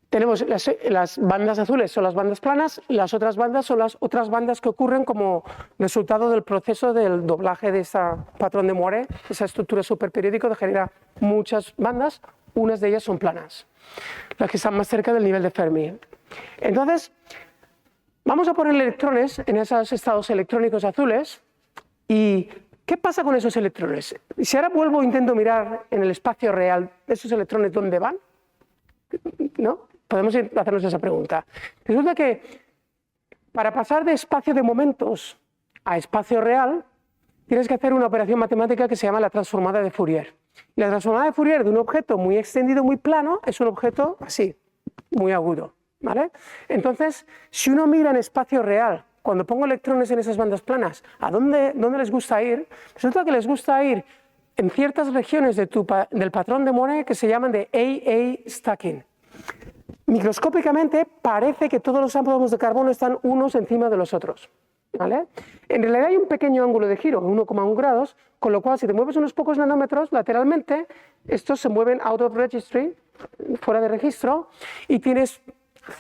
S2: Tenemos las bandas azules son las bandas planas, las otras bandas son las otras bandas que ocurren como resultado del proceso del doblaje de ese patrón de Moiré, esa estructura superperiódica que genera muchas bandas, unas de ellas son planas, las que están más cerca del nivel de Fermi. Entonces, vamos a poner electrones en esos estados electrónicos azules y ¿qué pasa con esos electrones? Si ahora vuelvo e intento mirar en el espacio real esos electrones, ¿dónde van? ¿No? Podemos hacernos esa pregunta. Resulta que para pasar de espacio de momentos a espacio real, tienes que hacer una operación matemática que se llama la transformada de Fourier. Y la transformada de Fourier de un objeto muy extendido, muy plano, es un objeto así, muy agudo, ¿vale? Entonces, si uno mira en espacio real, cuando pongo electrones en esas bandas planas, ¿a dónde les gusta ir? Resulta que les gusta ir en ciertas regiones del patrón de Moiré que se llaman de AA stacking. Microscópicamente parece que todos los átomos de carbono están unos encima de los otros, ¿vale? En realidad hay un pequeño ángulo de giro, 1,1 grados, con lo cual si te mueves unos pocos nanómetros lateralmente, estos se mueven out of registry, fuera de registro, y tienes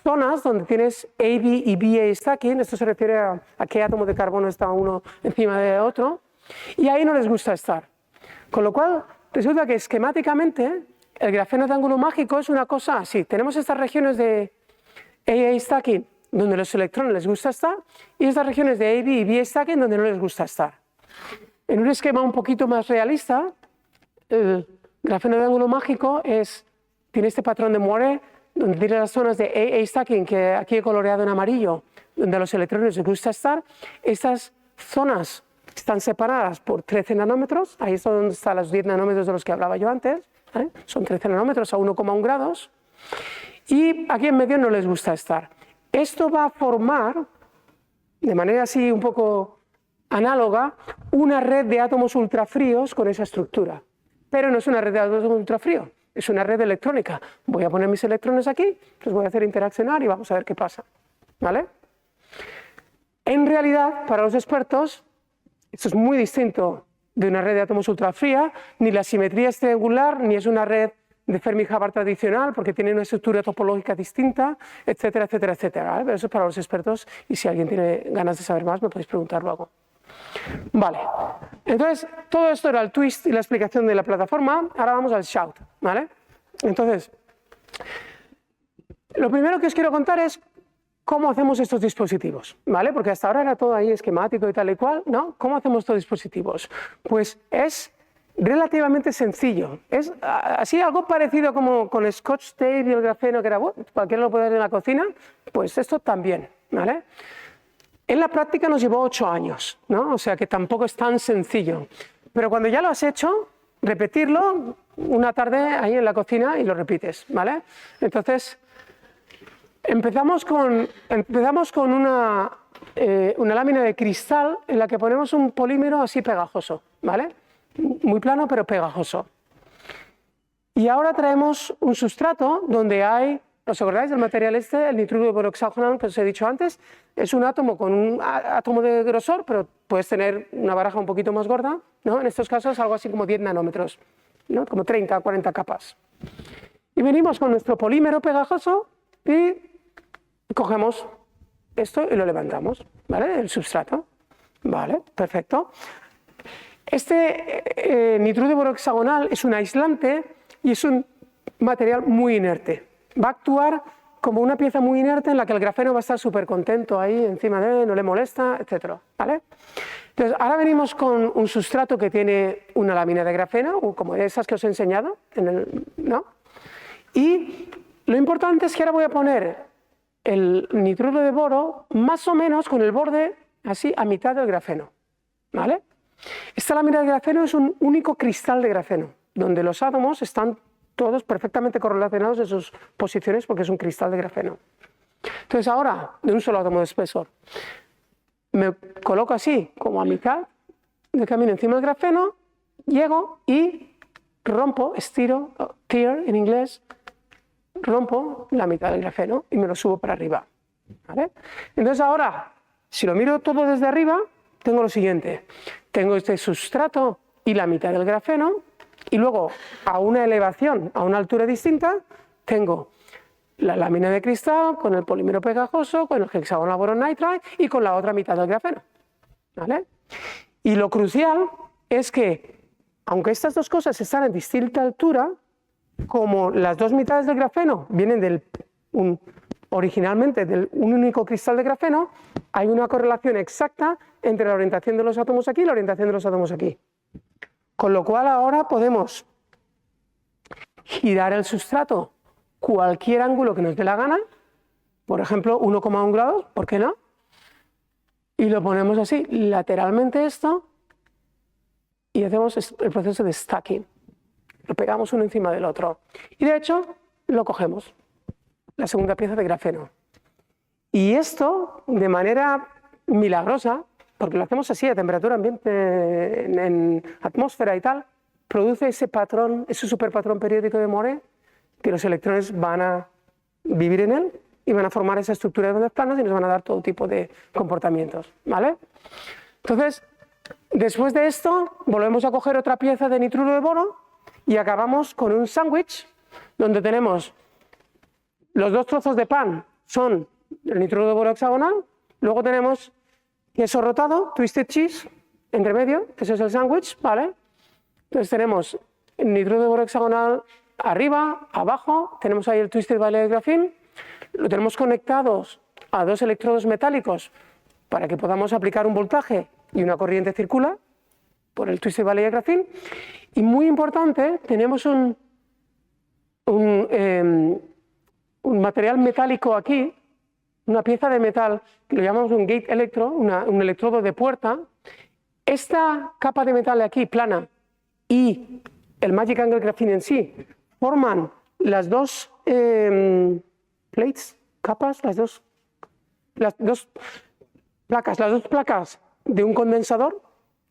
S2: zonas donde tienes AB y BA stacking, esto se refiere a qué átomo de carbono está uno encima de otro, y ahí no les gusta estar. Con lo cual, resulta que esquemáticamente el grafeno de ángulo mágico es una cosa así. Tenemos estas regiones de AA stacking, donde los electrones les gusta estar, y estas regiones de AB y B stacking, donde no les gusta estar. En un esquema un poquito más realista, el grafeno de ángulo mágico tiene este patrón de Moiré, donde tiene las zonas de AA stacking, que aquí he coloreado en amarillo, donde a los electrones les gusta estar. Estas zonas están separadas por 13 nanómetros, ahí es donde están los 10 nanómetros de los que hablaba yo antes, ¿eh? Son 13 nanómetros a 1,1 grados, y aquí en medio no les gusta estar. Esto va a formar, de manera así un poco análoga, una red de átomos ultrafríos con esa estructura, pero no es una red de átomos ultrafríos, es una red electrónica. Voy a poner mis electrones aquí, los voy a hacer interaccionar y vamos a ver qué pasa, ¿vale? En realidad, para los expertos, esto es muy distinto de una red de átomos ultrafría, ni la simetría es triangular, ni es una red de Fermi-Hubbard tradicional, porque tiene una estructura topológica distinta, etcétera, etcétera, etcétera, ¿vale? Pero eso es para los expertos, y si alguien tiene ganas de saber más, me podéis preguntar luego. Vale, entonces todo esto era el twist y la explicación de la plataforma. Ahora vamos al shout, ¿vale? Entonces, lo primero que os quiero contar es cómo hacemos estos dispositivos, ¿vale? Porque hasta ahora era todo ahí esquemático y tal y cual, ¿no? ¿Cómo hacemos estos dispositivos? Pues es relativamente sencillo. Es así algo parecido como con Scotch tape y el grafeno, que era, bueno, cualquiera lo puede hacer en la cocina, pues esto también, ¿vale? En la práctica nos llevó 8 años, ¿no? O sea que tampoco es tan sencillo. Pero cuando ya lo has hecho, repetirlo una tarde ahí en la cocina y lo repites, ¿vale? Entonces, empezamos con una lámina de cristal en la que ponemos un polímero así pegajoso, ¿vale? Muy plano pero pegajoso. Y ahora traemos un sustrato donde hay, ¿os acordáis del material este? El nitruro de boro hexagonal que os he dicho antes. Es un átomo con un átomo de grosor, pero puedes tener una baraja un poquito más gorda, ¿no? En estos casos algo así como 10 nanómetros, ¿no? Como 30 o 40 capas. Y venimos con nuestro polímero pegajoso y cogemos esto y lo levantamos, ¿vale? El substrato, ¿vale? Perfecto. Este nitruro de boro hexagonal es un aislante y es un material muy inerte. Va a actuar como una pieza muy inerte en la que el grafeno va a estar súper contento ahí encima de él, no le molesta, etc. ¿Vale? Entonces, ahora venimos con un sustrato que tiene una lámina de grafeno, como esas que os he enseñado, ¿no? Y lo importante es que ahora voy a poner el nitruro de boro más o menos con el borde así a mitad del grafeno, ¿vale? Esta lámina de grafeno es un único cristal de grafeno, donde los átomos están todos perfectamente correlacionados en sus posiciones porque es un cristal de grafeno. Entonces ahora, de un solo átomo de espesor, me coloco así, como a mitad del camino encima del grafeno, llego y rompo, estiro, tear en inglés, rompo la mitad del grafeno y me lo subo para arriba, ¿vale? Entonces ahora, si lo miro todo desde arriba, tengo lo siguiente. Tengo este sustrato y la mitad del grafeno, y luego a una elevación, a una altura distinta, tengo la lámina de cristal con el polímero pegajoso, con el hexagonal boron nitride y con la otra mitad del grafeno, ¿vale? Y lo crucial es que, aunque estas dos cosas están en distinta altura, como las dos mitades del grafeno vienen originalmente de un único cristal de grafeno, hay una correlación exacta entre la orientación de los átomos aquí y la orientación de los átomos aquí. Con lo cual ahora podemos girar el sustrato cualquier ángulo que nos dé la gana, por ejemplo 1,1 grados, ¿por qué no? Y lo ponemos así, lateralmente esto, y hacemos el proceso de stacking. Lo pegamos uno encima del otro. Y de hecho, lo cogemos, la segunda pieza de grafeno. Y esto, de manera milagrosa, porque lo hacemos así a temperatura ambiente, en atmósfera y tal, produce ese patrón, ese superpatrón periódico de Moiré, que los electrones van a vivir en él y van a formar esa estructura de ondas planas y nos van a dar todo tipo de comportamientos, ¿vale? Entonces, después de esto, volvemos a coger otra pieza de nitruro de boro y acabamos con un sándwich donde tenemos los dos trozos de pan, son el nitruro de boro hexagonal, luego tenemos queso rotado, twisted cheese, entre medio, ese es el sándwich, ¿vale? Entonces tenemos el nitruro de boro hexagonal arriba, abajo, tenemos ahí el Twisted Valley Graphene, lo tenemos conectados a 2 electrodos metálicos para que podamos aplicar un voltaje y una corriente circula por el Twisted Valley Graphene. Y muy importante, tenemos un material metálico aquí, una pieza de metal, que lo llamamos un gate electro, un electrodo de puerta. Esta capa de metal de aquí, plana, y el Magic Angle Graphene en sí, forman las dos plates, capas, las dos placas de un condensador,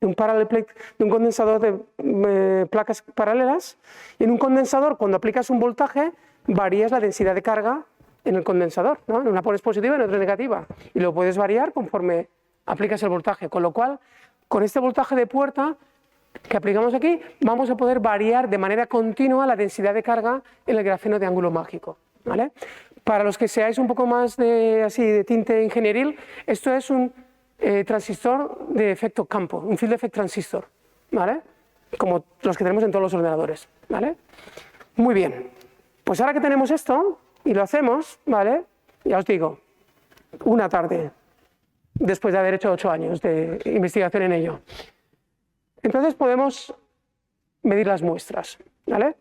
S2: de un parallel plate, de un condensador de placas paralelas. Y en un condensador, cuando aplicas un voltaje, varías la densidad de carga en el condensador, ¿no? En una pones positiva y en otra negativa, y lo puedes variar conforme aplicas el voltaje, con lo cual, con este voltaje de puerta que aplicamos aquí, vamos a poder variar de manera continua la densidad de carga en el grafeno de ángulo mágico, ¿vale? Para los que seáis un poco más de tinte ingenieril, esto es un transistor de efecto campo, un field effect transistor, ¿vale? Como los que tenemos en todos los ordenadores, ¿vale? Muy bien, pues ahora que tenemos esto y lo hacemos, ¿vale? Ya os digo, una tarde, después de haber hecho 8 años de investigación en ello. Entonces podemos medir las muestras, ¿vale?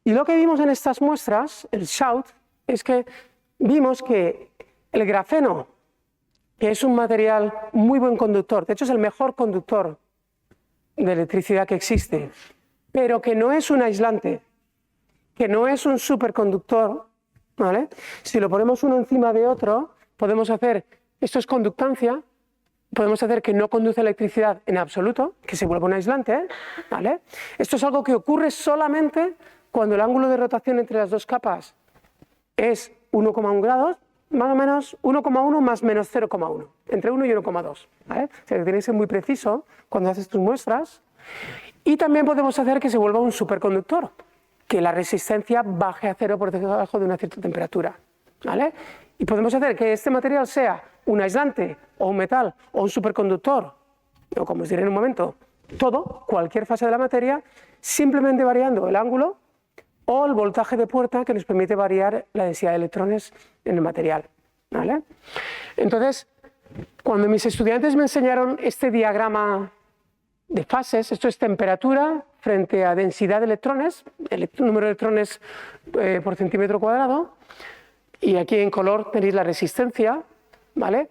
S2: Y lo que vimos en estas muestras, el shout, es que vimos que el grafeno, que es un material muy buen conductor, de hecho es el mejor conductor de electricidad que existe, pero que no es un aislante, que no es un superconductor, ¿vale? Si lo ponemos uno encima de otro, podemos hacer, esto es conductancia, podemos hacer que no conduce electricidad en absoluto, que se vuelva un aislante, ¿vale? Esto es algo que ocurre solamente cuando el ángulo de rotación entre las dos capas es 1,1 grados, más o menos 1,1 más menos 0,1, entre 1 y 1,2, ¿vale? O sea que tienes que ser muy preciso cuando haces tus muestras. Y también podemos hacer que se vuelva un superconductor, que la resistencia baje a 0 por debajo de una cierta temperatura, ¿vale? Y podemos hacer que este material sea un aislante o un metal o un superconductor, o como os diré en un momento, todo, cualquier fase de la materia, simplemente variando el ángulo o el voltaje de puerta que nos permite variar la densidad de electrones en el material, ¿vale? Entonces, cuando mis estudiantes me enseñaron este diagrama de fases, esto es temperatura frente a densidad de electrones, el número de electrones por centímetro cuadrado, y aquí en color tenéis la resistencia, ¿vale?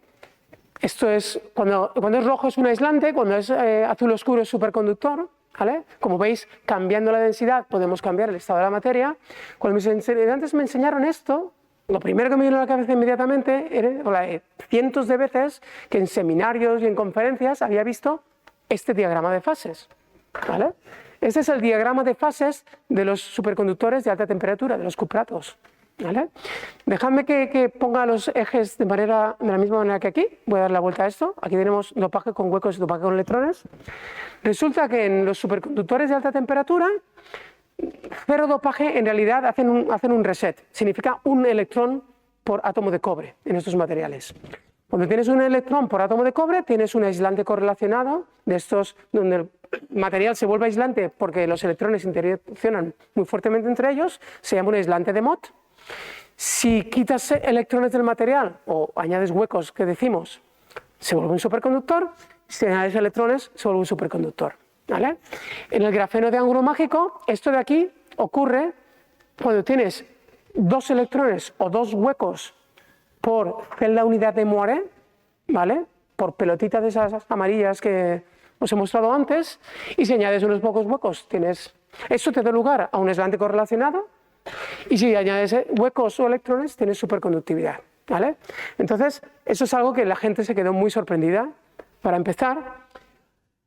S2: Esto es, cuando es rojo es un aislante, cuando es azul oscuro es superconductor, ¿vale? Como veis, cambiando la densidad podemos cambiar el estado de la materia. Cuando mis estudiantes me enseñaron esto, lo primero que me vino a la cabeza inmediatamente era cientos de veces que en seminarios y en conferencias había visto este diagrama de fases, ¿vale? Este es el diagrama de fases de los superconductores de alta temperatura, de los cupratos, ¿vale? Dejadme que ponga los ejes de la misma manera que aquí. Voy a dar la vuelta a esto. Aquí tenemos dopaje con huecos y dopaje con electrones. Resulta que en los superconductores de alta temperatura, cero dopaje en realidad hacen un reset. Significa un electrón por átomo de cobre en estos materiales. Cuando tienes un electrón por átomo de cobre, tienes un aislante correlacionado, de estos donde el material se vuelve aislante porque los electrones interaccionan muy fuertemente entre ellos, se llama un aislante de Mott. Si quitas electrones del material o añades huecos, que decimos, se vuelve un superconductor. Si añades electrones, se vuelve un superconductor, ¿vale? En el grafeno de ángulo mágico, esto de aquí ocurre cuando tienes 2 electrones o 2 huecos por celda unidad de Moiré, ¿vale? Por pelotitas de esas amarillas que os he mostrado antes, y si añades unos pocos huecos, eso te da lugar a un aislante correlacionado, y si añades huecos o electrones, tienes superconductividad, ¿vale? Entonces, eso es algo que la gente se quedó muy sorprendida. Para empezar,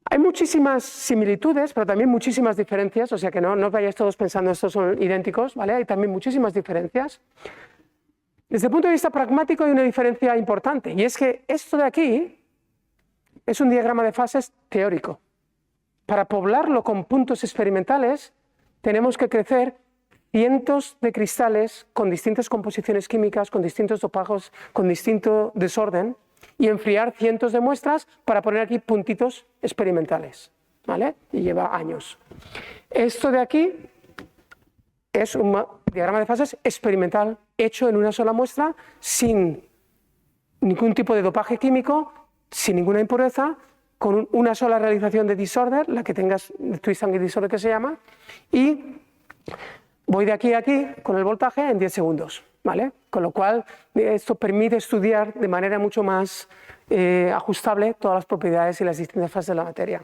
S2: hay muchísimas similitudes, pero también muchísimas diferencias, o sea que no os vayáis todos pensando estos son idénticos, ¿vale? Hay también muchísimas diferencias. Desde el punto de vista pragmático hay una diferencia importante, y es que esto de aquí es un diagrama de fases teórico. Para poblarlo con puntos experimentales tenemos que crecer cientos de cristales con distintas composiciones químicas, con distintos dopajos, con distinto desorden, y enfriar cientos de muestras para poner aquí puntitos experimentales, ¿vale? Y lleva años. Esto de aquí es un diagrama de fases experimental hecho en una sola muestra sin ningún tipo de dopaje químico, sin ninguna impureza, con una sola realización de disorder, la que tengas, twist angle disorder que se llama, y voy de aquí a aquí con el voltaje en 10 segundos, ¿vale? Con lo cual esto permite estudiar de manera mucho más ajustable todas las propiedades y las distintas fases de la materia.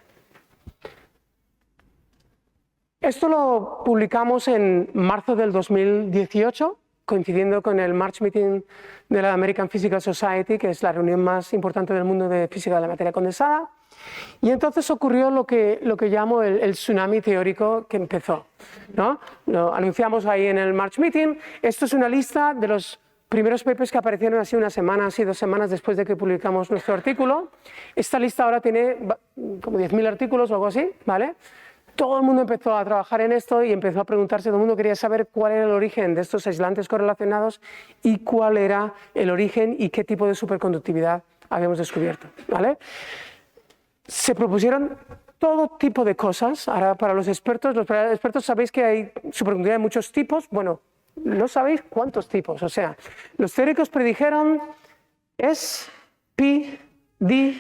S2: Esto lo publicamos en marzo del 2018, coincidiendo con el March Meeting de la American Physical Society, que es la reunión más importante del mundo de física de la materia condensada. Y entonces ocurrió lo que llamo el tsunami teórico que empezó, ¿no? Lo anunciamos ahí en el March Meeting. Esto es una lista de los primeros papers que aparecieron así una semana, así 2 semanas después de que publicamos nuestro artículo. Esta lista ahora tiene como 10.000 artículos o algo así, ¿vale? Todo el mundo empezó a trabajar en esto y empezó a preguntarse, todo el mundo quería saber cuál era el origen de estos aislantes correlacionados y cuál era el origen y qué tipo de superconductividad habíamos descubierto, ¿vale? Se propusieron todo tipo de cosas. Ahora, para los expertos sabéis que hay superconductividad de muchos tipos. Bueno, no sabéis cuántos tipos. O sea, los teóricos predijeron S, P, D,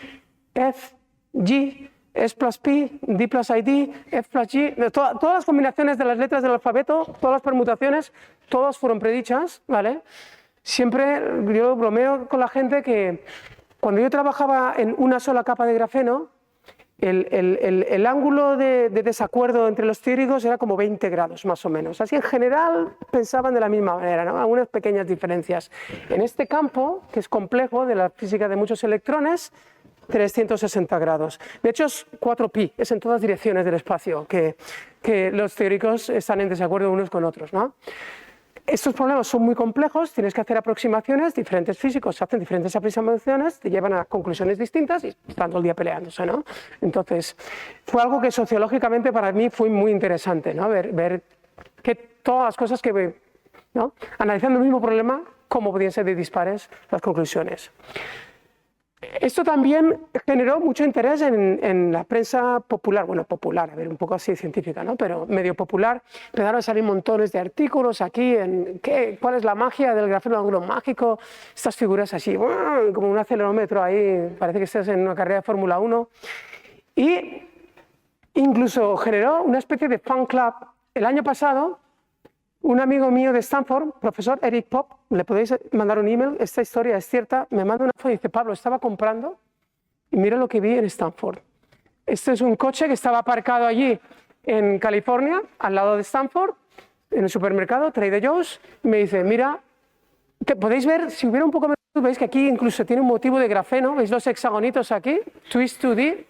S2: F, G, S plus P, D plus ID, F plus G, todas las combinaciones de las letras del alfabeto, todas las permutaciones, todas fueron predichas, ¿vale? Siempre yo bromeo con la gente que cuando yo trabajaba en una sola capa de grafeno, el ángulo de desacuerdo entre los teóricos era como 20 grados más o menos. Así en general pensaban de la misma manera, ¿no? Algunas pequeñas diferencias. En este campo, que es complejo, de la física de muchos electrones, 360 grados. De hecho es 4pi, es en todas direcciones del espacio que los teóricos están en desacuerdo unos con otros, ¿no? Estos problemas son muy complejos, tienes que hacer aproximaciones, diferentes físicos hacen diferentes aproximaciones, te llevan a conclusiones distintas y están todo el día peleándose, ¿no? Entonces, fue algo que sociológicamente para mí fue muy interesante, ¿no? Ver que todas las cosas que, ¿no? Analizando el mismo problema, cómo podían ser de dispares las conclusiones. Esto también generó mucho interés en la prensa popular, bueno, popular, a ver, un poco así científica, ¿no? Pero medio popular. Empezaron a salir montones de artículos aquí en cuál es la magia del grafeno de ángulo mágico, estas figuras así, como un acelerómetro ahí, parece que estás en una carrera de Fórmula 1. Y incluso generó una especie de fan club. El año pasado, un amigo mío de Stanford, profesor Eric Popp, le podéis mandar un email, esta historia es cierta, me manda una foto y dice, Pablo, estaba comprando y mira lo que vi en Stanford. Este es un coche que estaba aparcado allí en California, al lado de Stanford, en el supermercado, Trader Joe's, y me dice, mira, podéis ver, si hubiera un poco menos, veis que aquí incluso tiene un motivo de grafeno, veis los hexagonitos aquí, twist 2D.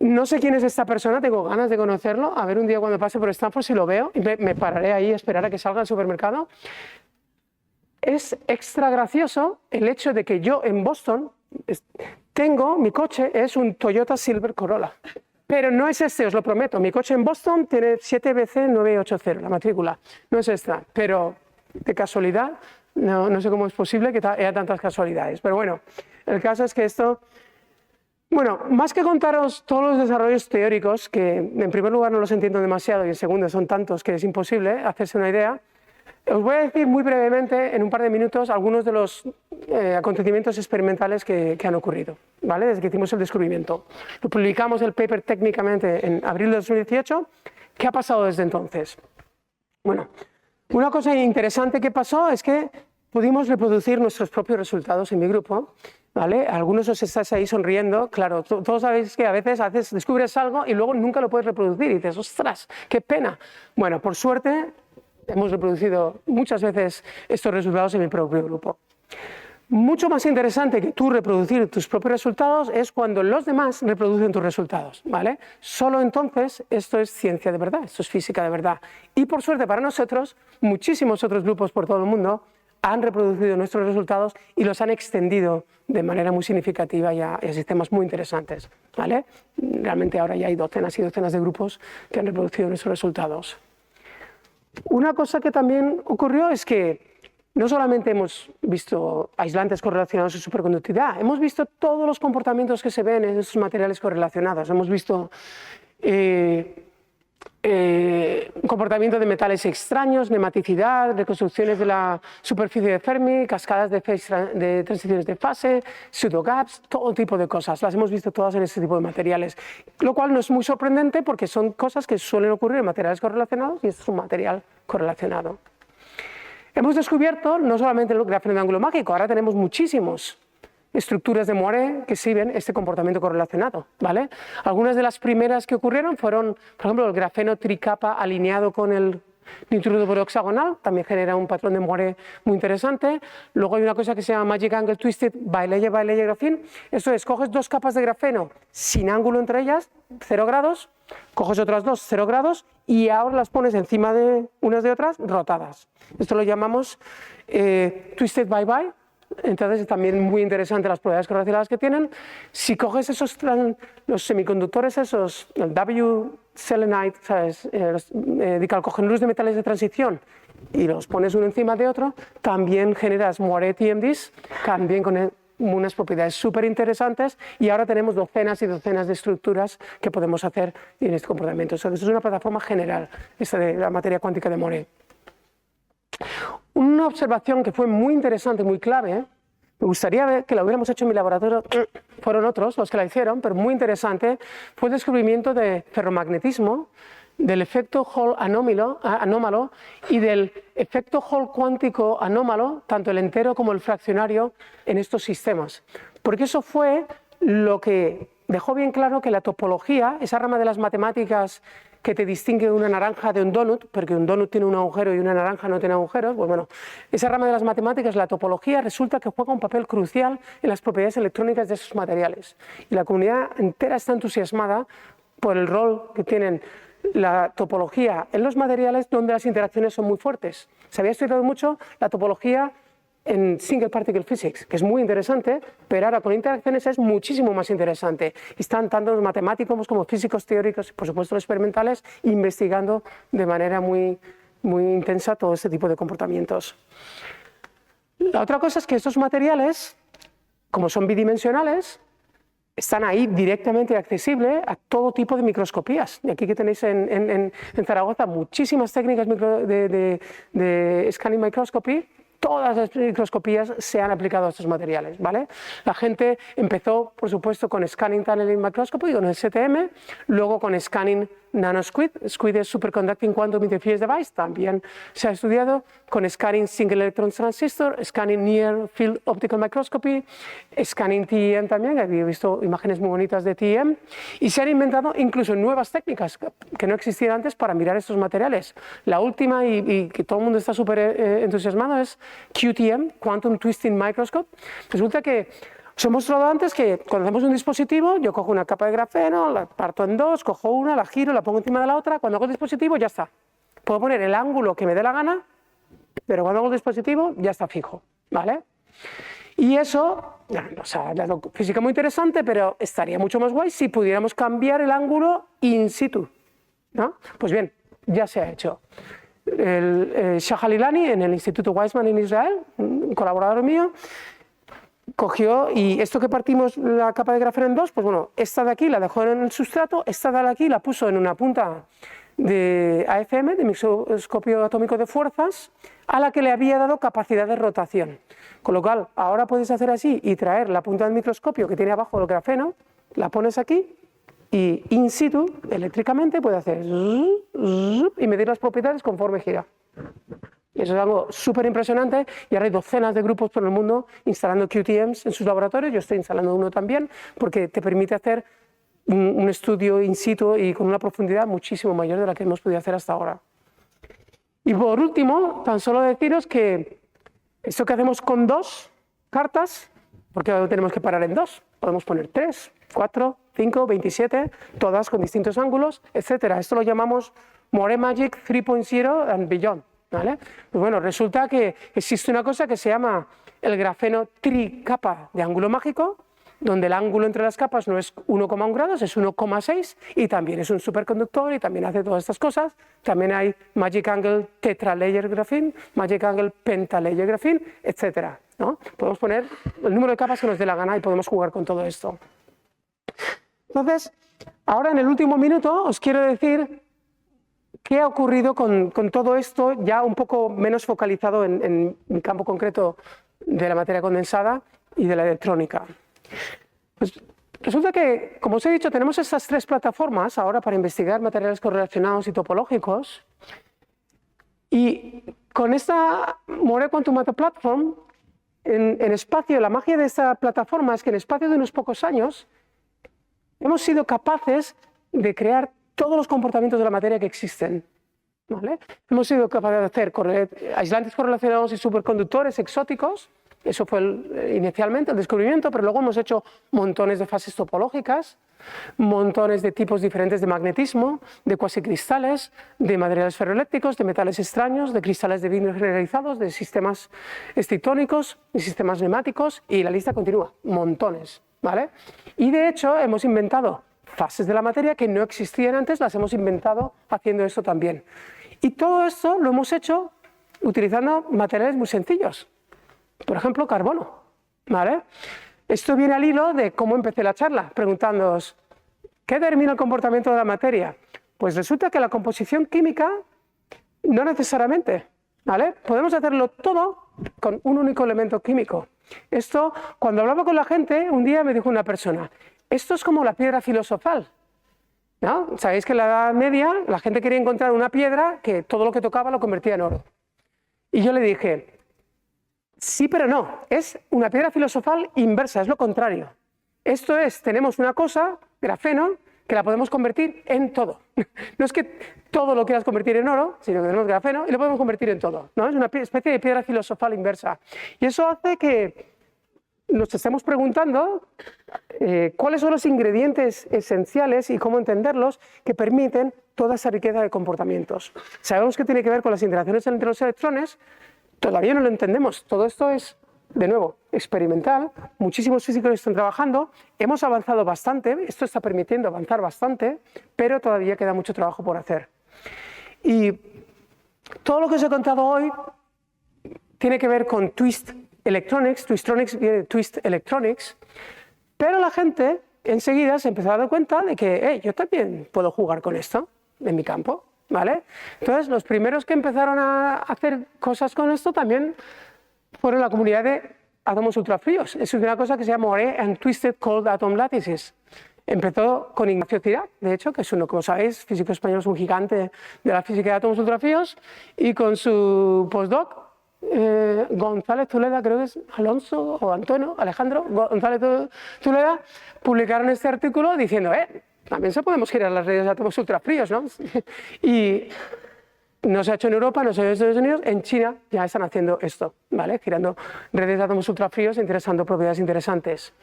S2: No sé quién es esta persona, tengo ganas de conocerlo, a ver un día cuando pase por Stanford si lo veo, y me pararé ahí a esperar a que salga al supermercado. Es extra gracioso el hecho de que yo en Boston mi coche es un Toyota Silver Corolla, pero no es este, os lo prometo, mi coche en Boston tiene 7BC980, la matrícula, no es esta, pero de casualidad, no sé cómo es posible que haya tantas casualidades, pero bueno, el caso es que esto... Bueno, más que contaros todos los desarrollos teóricos, que en primer lugar no los entiendo demasiado y en segundo son tantos que es imposible hacerse una idea, os voy a decir muy brevemente, en un par de minutos, algunos de los acontecimientos experimentales que han ocurrido, ¿vale? Desde que hicimos el descubrimiento. Lo publicamos el paper técnicamente en abril de 2018. ¿Qué ha pasado desde entonces? Bueno, una cosa interesante que pasó es que pudimos reproducir nuestros propios resultados en mi grupo, ¿vale? Algunos os estáis ahí sonriendo, claro, todos sabéis que a veces descubres algo y luego nunca lo puedes reproducir y dices, ostras, qué pena. Bueno, por suerte hemos reproducido muchas veces estos resultados en mi propio grupo. Mucho más interesante que tú reproducir tus propios resultados es cuando los demás reproducen tus resultados, ¿vale? Solo entonces esto es ciencia de verdad, esto es física de verdad. Y por suerte para nosotros, muchísimos otros grupos por todo el mundo han reproducido nuestros resultados y los han extendido de manera muy significativa y a sistemas muy interesantes, ¿vale? Realmente ahora ya hay docenas y docenas de grupos que han reproducido nuestros resultados. Una cosa que también ocurrió es que no solamente hemos visto aislantes correlacionados en superconductividad, hemos visto todos los comportamientos que se ven en estos materiales correlacionados. Hemos visto comportamiento de metales extraños, nematicidad, reconstrucciones de la superficie de Fermi, cascadas de transiciones de fase, pseudogaps, todo tipo de cosas. Las hemos visto todas en este tipo de materiales, lo cual no es muy sorprendente porque son cosas que suelen ocurrir en materiales correlacionados y este es un material correlacionado. Hemos descubierto no solamente el grafeno de ángulo mágico, ahora tenemos muchísimos estructuras de Moiré que siguen este comportamiento correlacionado, ¿vale? Algunas de las primeras que ocurrieron fueron, por ejemplo, el grafeno tricapa alineado con el nitruro por hexagonal, también genera un patrón de Moiré muy interesante. Luego hay una cosa que se llama Magic Angle Twisted Bilayer Graphene. Esto es, coges dos capas de grafeno sin ángulo entre ellas, 0 grados, coges otras dos, 0 grados, y ahora las pones encima de unas de otras rotadas. Esto lo llamamos Twisted Bye-Bye. Entonces, también muy interesante las propiedades correlacionadas que tienen. Si coges los semiconductores, el W-selenide, dicalcogenuros de metales de transición, y los pones uno encima de otro, también generas Moiré TMDs, también con unas propiedades súper interesantes, y ahora tenemos docenas y docenas de estructuras que podemos hacer en este comportamiento. Esto es una plataforma general, esta de la materia cuántica de Moiré. Una observación que fue muy interesante, muy clave, me gustaría ver que la hubiéramos hecho en mi laboratorio, fueron otros los que la hicieron, pero muy interesante, fue el descubrimiento de ferromagnetismo, del efecto Hall anómalo y del efecto Hall cuántico anómalo, tanto el entero como el fraccionario, en estos sistemas. Porque eso fue lo que dejó bien claro que la topología, esa rama de las matemáticas que te distingue una naranja de un donut, porque un donut tiene un agujero y una naranja no tiene agujeros, pues bueno, esa rama de las matemáticas, la topología, resulta que juega un papel crucial en las propiedades electrónicas de esos materiales. Y la comunidad entera está entusiasmada por el rol que tienen la topología en los materiales donde las interacciones son muy fuertes. Se había estudiado mucho la topología en Single Particle Physics, que es muy interesante, pero ahora con interacciones es muchísimo más interesante. Y están tanto los matemáticos como físicos teóricos y por supuesto los experimentales investigando de manera muy intensa todo este tipo de comportamientos. La otra cosa es que estos materiales, como son bidimensionales, están ahí directamente accesibles a todo tipo de microscopías. Y aquí que tenéis en Zaragoza muchísimas técnicas de scanning microscopy. Todas las microscopías se han aplicado a estos materiales, ¿vale? La gente empezó, por supuesto, con Scanning Tunneling Microscopy, con el STM, luego con Scanning NanoSquid. SQUID es Superconducting Quantum Interference Device, también se ha estudiado con Scanning Single Electron Transistor, Scanning Near Field Optical Microscopy, Scanning TEM también, había visto imágenes muy bonitas de TEM, y se han inventado incluso nuevas técnicas que no existían antes para mirar estos materiales. La última, y que todo el mundo está súper entusiasmado, es QTM, Quantum Twisting Microscope. Resulta que os he mostrado antes que cuando hacemos un dispositivo, yo cojo una capa de grafeno, la parto en dos, cojo una, la giro, la pongo encima de la otra, cuando hago el dispositivo ya está. Puedo poner el ángulo que me dé la gana, pero cuando hago el dispositivo ya está fijo, ¿vale? Y eso, o sea, la física muy interesante, pero estaría mucho más guay si pudiéramos cambiar el ángulo in situ, ¿no? Pues bien, ya se ha hecho. El Shah Halilani en el Instituto Weizmann en Israel, un colaborador mío, cogió y esto que partimos la capa de grafeno en dos, pues bueno, esta de aquí la dejó en el sustrato, esta de aquí la puso en una punta de AFM, de microscopio atómico de fuerzas, a la que le había dado capacidad de rotación. Con lo cual, ahora puedes hacer así y traer la punta del microscopio que tiene abajo el grafeno, la pones aquí y in situ, eléctricamente, puede hacer y medir las propiedades conforme gira. Eso es algo súper impresionante y ahora hay docenas de grupos por el mundo instalando QTMs en sus laboratorios. Yo estoy instalando uno también porque te permite hacer un estudio in situ y con una profundidad muchísimo mayor de la que hemos podido hacer hasta ahora. Y por último, tan solo deciros que esto que hacemos con dos cartas, porque ahora tenemos que parar en dos, podemos poner 3, 4, 5, 27, todas con distintos ángulos, etc. Esto lo llamamos Moiré Magic 3.0 and beyond, ¿vale? Pues bueno, resulta que existe una cosa que se llama el grafeno tricapa de ángulo mágico, donde el ángulo entre las capas no es 1,1 grados, es 1,6 y también es un superconductor y también hace todas estas cosas. También hay Magic Angle Tetralayer Graphene, Magic Angle Pentalayer Graphene, etc., ¿no? Podemos poner el número de capas que nos dé la gana y podemos jugar con todo esto. Entonces, ahora en el último minuto os quiero decir ¿qué ha ocurrido con todo esto ya un poco menos focalizado en el campo concreto de la materia condensada y de la electrónica? Pues resulta que, como os he dicho, tenemos estas tres plataformas ahora para investigar materiales correlacionados y topológicos, y con esta Moray Quantum Matter Platform, en espacio, la magia de esta plataforma es que en espacio de unos pocos años hemos sido capaces de crear todos los comportamientos de la materia que existen, ¿vale? Hemos sido capaces de hacer aislantes correlacionados y superconductores exóticos. Eso fue inicialmente el descubrimiento, pero luego hemos hecho montones de fases topológicas, montones de tipos diferentes de magnetismo, de cuasicristales, de materiales ferroeléctricos, de metales extraños, de cristales de vidrio generalizados, de sistemas estitónicos, de sistemas neumáticos, y la lista continúa, montones, ¿vale? Y de hecho hemos inventado fases de la materia que no existían antes, las hemos inventado haciendo esto también. Y todo esto lo hemos hecho utilizando materiales muy sencillos. Por ejemplo, carbono, ¿vale? Esto viene al hilo de cómo empecé la charla, preguntándoos, ¿qué determina el comportamiento de la materia? Pues resulta que la composición química no necesariamente, ¿vale? Podemos hacerlo todo con un único elemento químico. Esto, cuando hablaba con la gente, un día me dijo una persona, esto es como la piedra filosofal, ¿no? Sabéis que en la Edad Media la gente quería encontrar una piedra que todo lo que tocaba lo convertía en oro. Y yo le dije, sí, pero no, es una piedra filosofal inversa, es lo contrario. Esto es, tenemos una cosa, grafeno, que la podemos convertir en todo. No es que todo lo quieras convertir en oro, sino que tenemos grafeno y lo podemos convertir en todo, ¿no? Es una especie de piedra filosofal inversa. Y eso hace que nos estemos preguntando cuáles son los ingredientes esenciales y cómo entenderlos que permiten toda esa riqueza de comportamientos. Sabemos que tiene que ver con las interacciones entre los electrones. Todavía no lo entendemos. Todo esto es, de nuevo, experimental. Muchísimos físicos están trabajando. Hemos avanzado bastante. Esto está permitiendo avanzar bastante, pero todavía queda mucho trabajo por hacer. Y todo lo que os he contado hoy tiene que ver con Twist Electronics. Twistronics viene de Twist Electronics. Pero la gente enseguida se empezó a dar cuenta de que yo también puedo jugar con esto en mi campo, ¿vale? Entonces, los primeros que empezaron a hacer cosas con esto también fueron la comunidad de átomos ultrafríos. Es una cosa que se llama Moray and Twisted Cold Atom Lattices. Empezó con Ignacio Cirac, de hecho, que es uno, como sabéis, físico español, es un gigante de la física de átomos ultrafríos, y con su postdoc, González Zuleda, creo que es Alonso o Antonio, Alejandro González Zuleda, publicaron este artículo diciendo, también se podemos girar las redes de átomos ultrafríos, ¿no? Y no se ha hecho en Europa, no se ha hecho en Estados Unidos, en China ya están haciendo esto, ¿vale? Girando redes de átomos ultrafríos interesando propiedades interesantes.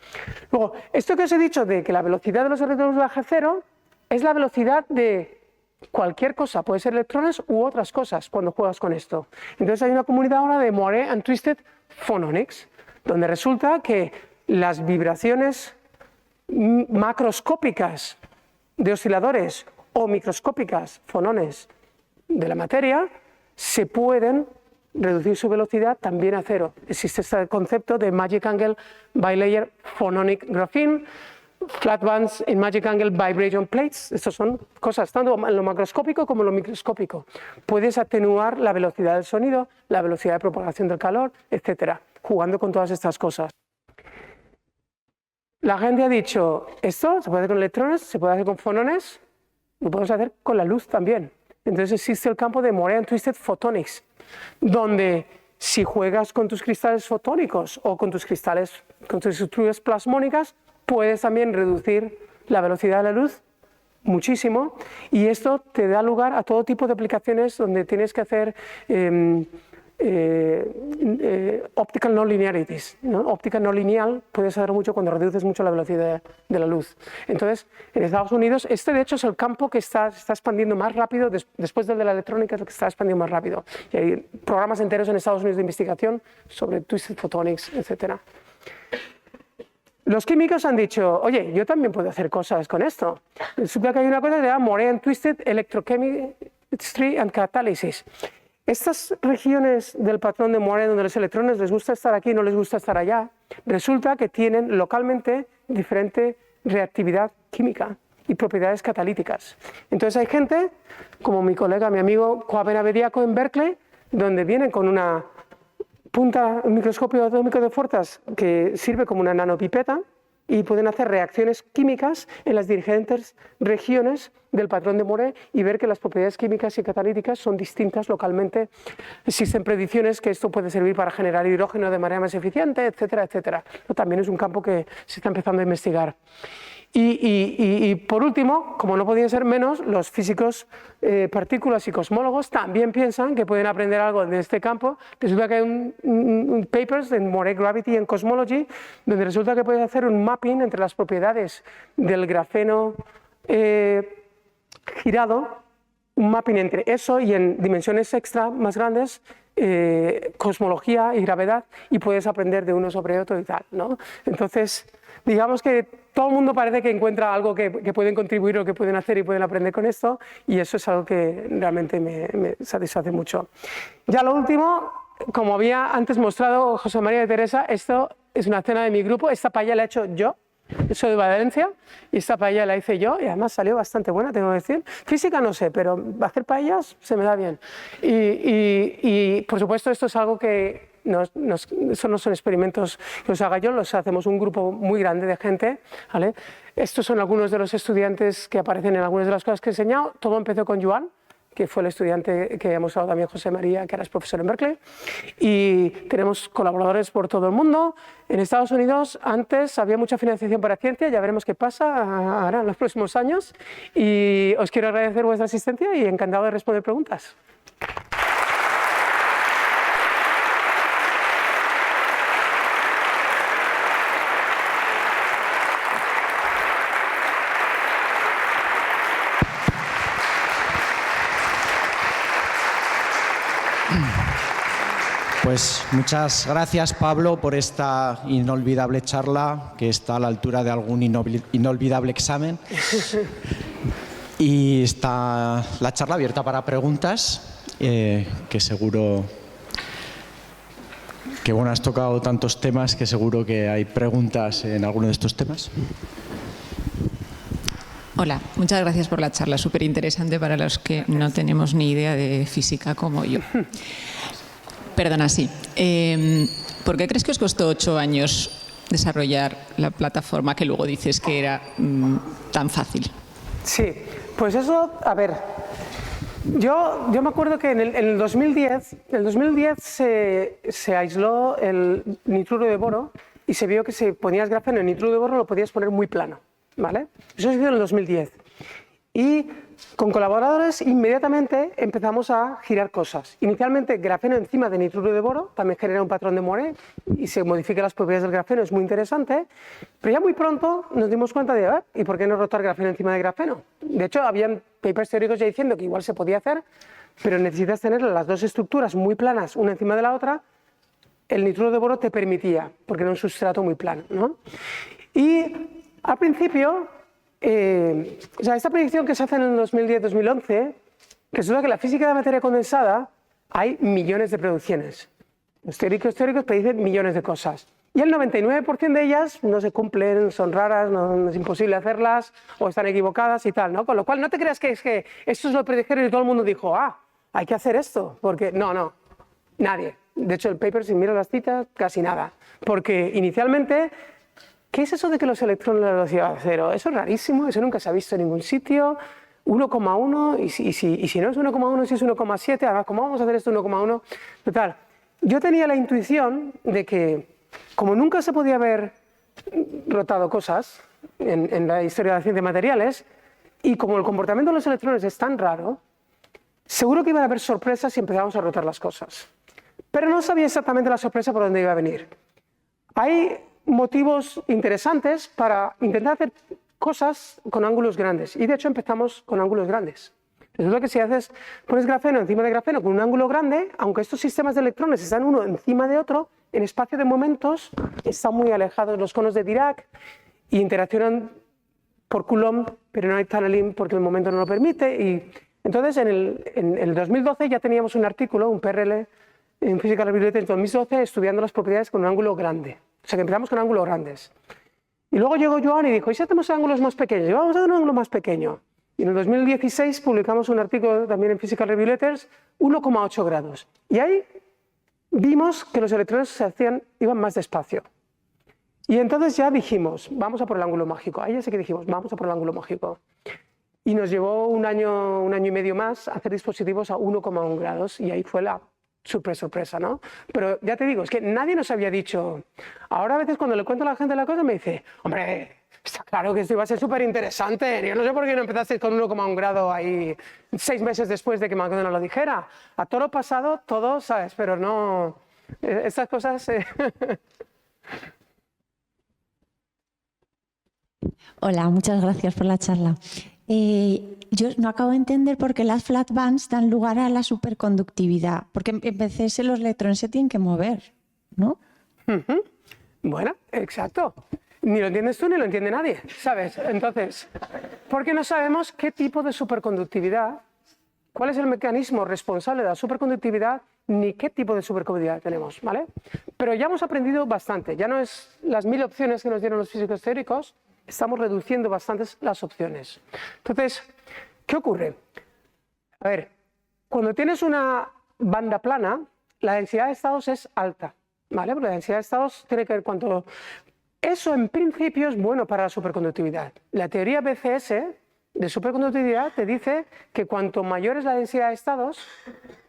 S2: Luego, esto que os he dicho de que la velocidad de los electrones baja a cero es la velocidad de cualquier cosa, puede ser electrones u otras cosas cuando juegas con esto. Entonces hay una comunidad ahora de Moray and Twisted Phononics, donde resulta que las vibraciones macroscópicas de osciladores o microscópicas, fonones de la materia, se pueden reducir su velocidad también a cero. Existe este concepto de Magic Angle Bilayer Phononic Graphene, Flat Bands in Magic Angle Vibration Plates. Estas son cosas tanto en lo macroscópico como en lo microscópico. Puedes atenuar la velocidad del sonido, la velocidad de propagación del calor, etcétera, jugando con todas estas cosas. La gente ha dicho, esto se puede hacer con electrones, se puede hacer con fonones, lo podemos hacer con la luz también. Entonces existe el campo de Moray and Twisted Photonics, donde si juegas con tus cristales fotónicos o con tus cristales, con tus estructuras plasmónicas, puedes también reducir la velocidad de la luz muchísimo, y esto te da lugar a todo tipo de aplicaciones donde tienes que hacer optical non-linearities, ¿no? Óptica no lineal puedes hacer mucho cuando reduces mucho la velocidad de la luz. Entonces, en Estados Unidos, este de hecho es el campo que se está expandiendo más rápido, después del de la electrónica, es el que está expandiendo más rápido. Y hay programas enteros en Estados Unidos de investigación sobre Twisted Photonics, etc. Los químicos han dicho, oye, yo también puedo hacer cosas con esto. Resulta que hay una cosa que se llama Moray and Twisted Electrochemistry and Catalysis. Estas regiones del patrón de Moray donde los electrones les gusta estar aquí y no les gusta estar allá, resulta que tienen localmente diferente reactividad química. y propiedades catalíticas. Entonces hay gente, como mi colega, mi amigo Koaben Abediako en Berkeley, donde vienen con una punta, un microscopio atómico de fuerzas que sirve como una nanopipeta y pueden hacer reacciones químicas en las diferentes regiones del patrón de Moré y ver que las propiedades químicas y catalíticas son distintas localmente. Existen predicciones que esto puede servir para generar hidrógeno de manera más eficiente, etcétera, etcétera. También es un campo que se está empezando a investigar. Y por último, como no podía ser menos, los físicos partículas y cosmólogos también piensan que pueden aprender algo de este campo. Resulta que hay un papers en Moré Gravity and Cosmology, donde resulta que puedes hacer un mapping entre las propiedades del grafeno girado, un mapping entre eso y en dimensiones extra más grandes, cosmología y gravedad, y puedes aprender de uno sobre otro y tal, ¿no? Entonces, digamos que todo el mundo parece que encuentra algo que pueden contribuir o que pueden hacer y pueden aprender con esto, y eso es algo que realmente me satisface mucho. Ya lo último, como había antes mostrado José María de Teresa, esto es una cena de mi grupo, esta paella la he hecho yo. Soy de Valencia y esta paella la hice yo y además salió bastante buena, tengo que decir. Física no sé, pero hacer paellas se me da bien. Y por supuesto esto es algo que eso no son experimentos que los haga yo, los hacemos un grupo muy grande de gente, ¿vale? Estos son algunos de los estudiantes que aparecen en algunas de las cosas que he enseñado. Todo empezó con Joan, que fue el estudiante que ha mostrado también José María, que ahora es profesor en Berkeley, y tenemos colaboradores por todo el mundo. En Estados Unidos antes había mucha financiación para ciencia, ya veremos qué pasa ahora en los próximos años, y os quiero agradecer vuestra asistencia y encantado de responder preguntas.
S1: Pues muchas gracias, Pablo, por esta inolvidable charla que está a la altura de algún inolvidable examen. Y está la charla abierta para preguntas, que seguro que bueno, has tocado tantos temas que seguro que hay preguntas en alguno de estos temas.
S4: Hola, muchas gracias por la charla, súper interesante para los que no tenemos ni idea de física como yo. Perdona, sí. ¿Por qué crees que os costó 8 años desarrollar la plataforma que luego dices que era tan fácil?
S2: Sí, pues eso, a ver, yo me acuerdo que en el 2010 se aisló el nitruro de boro y se vio que si ponías grafeno en nitruro de boro lo podías poner muy plano, ¿vale? Eso se hizo en el 2010. Y con colaboradores inmediatamente empezamos a girar cosas. Inicialmente grafeno encima de nitruro de boro, también genera un patrón de Moré y se modifican las propiedades del grafeno, es muy interesante, pero ya muy pronto nos dimos cuenta de, ¿y por qué no rotar grafeno encima de grafeno? De hecho, habían papers teóricos ya diciendo que igual se podía hacer, pero necesitas tener las dos estructuras muy planas, una encima de la otra. El nitruro de boro te permitía, porque era un sustrato muy plano, ¿no? Y al principio, o sea, esta predicción que se hace en el 2010-2011, resulta que en la física de la materia condensada hay millones de predicciones. Los teóricos predicen millones de cosas. Y el 99% de ellas no se cumplen, son raras, no es imposible hacerlas, o están equivocadas y tal, ¿no? Con lo cual, no te creas que es que esto es lo predijeron y todo el mundo dijo, hay que hacer esto, porque no, nadie. De hecho, el paper, si miro las citas, casi nada. Porque inicialmente, ¿qué es eso de que los electrones a la velocidad de cero? Eso es rarísimo, eso nunca se ha visto en ningún sitio. 1,1, y si no es 1,1, si es 1,7, además, ¿cómo vamos a hacer esto 1,1? Total, yo tenía la intuición de que, como nunca se podía haber rotado cosas en la historia de la ciencia de materiales, y como el comportamiento de los electrones es tan raro, seguro que iban a haber sorpresas si empezábamos a rotar las cosas. Pero no sabía exactamente la sorpresa por dónde iba a venir. Hay motivos interesantes para intentar hacer cosas con ángulos grandes, y de hecho empezamos con ángulos grandes. Resulta que si pones grafeno encima de grafeno con un ángulo grande, aunque estos sistemas de electrones están uno encima de otro, en espacio de momentos están muy alejados los conos de Dirac y interaccionan por Coulomb, pero no hay tunneling porque el momento no lo permite. Y entonces en el 2012 ya teníamos un artículo, un PRL en Physical Reliability en 2012, estudiando las propiedades con un ángulo grande. O sea que empezamos con ángulos grandes. Y luego llegó Joan y dijo, ¿y si hacemos ángulos más pequeños? Y vamos a hacer un ángulo más pequeño. Y en el 2016 publicamos un artículo también en Physical Review Letters, 1,8 grados. Y ahí vimos que los electrones iban más despacio. Y entonces ya dijimos, vamos a por el ángulo mágico. Ahí ya sí que dijimos, vamos a por el ángulo mágico. Y nos llevó un año y medio más hacer dispositivos a 1,1 grados. Y ahí fue la sorpresa, ¿no? Pero ya te digo, es que nadie nos había dicho. Ahora a veces cuando le cuento a la gente la cosa me dice, hombre, está claro que esto iba a ser súper interesante. Yo no sé por qué no empezaste con 1,1 grado ahí 6 meses después de que McDonald lo dijera. A todo lo pasado, todo, ¿sabes? Pero no, estas cosas...
S5: Hola, muchas gracias por la charla. Yo no acabo de entender por qué las flat bands dan lugar a la superconductividad, porque en veces los electrones se tienen que mover, ¿no?
S2: Bueno, exacto. Ni lo entiendes tú ni lo entiende nadie, ¿sabes? Entonces, porque no sabemos qué tipo de superconductividad, cuál es el mecanismo responsable de la superconductividad, ni qué tipo de superconductividad tenemos, ¿vale? Pero ya hemos aprendido bastante, ya no es las 1000 opciones que nos dieron los físicos teóricos, estamos reduciendo bastante las opciones. Entonces, ¿qué ocurre? A ver, cuando tienes una banda plana, la densidad de estados es alta, ¿vale? Porque la densidad de estados tiene que ver cuánto... Eso en principio es bueno para la superconductividad. La teoría BCS de superconductividad te dice que cuanto mayor es la densidad de estados,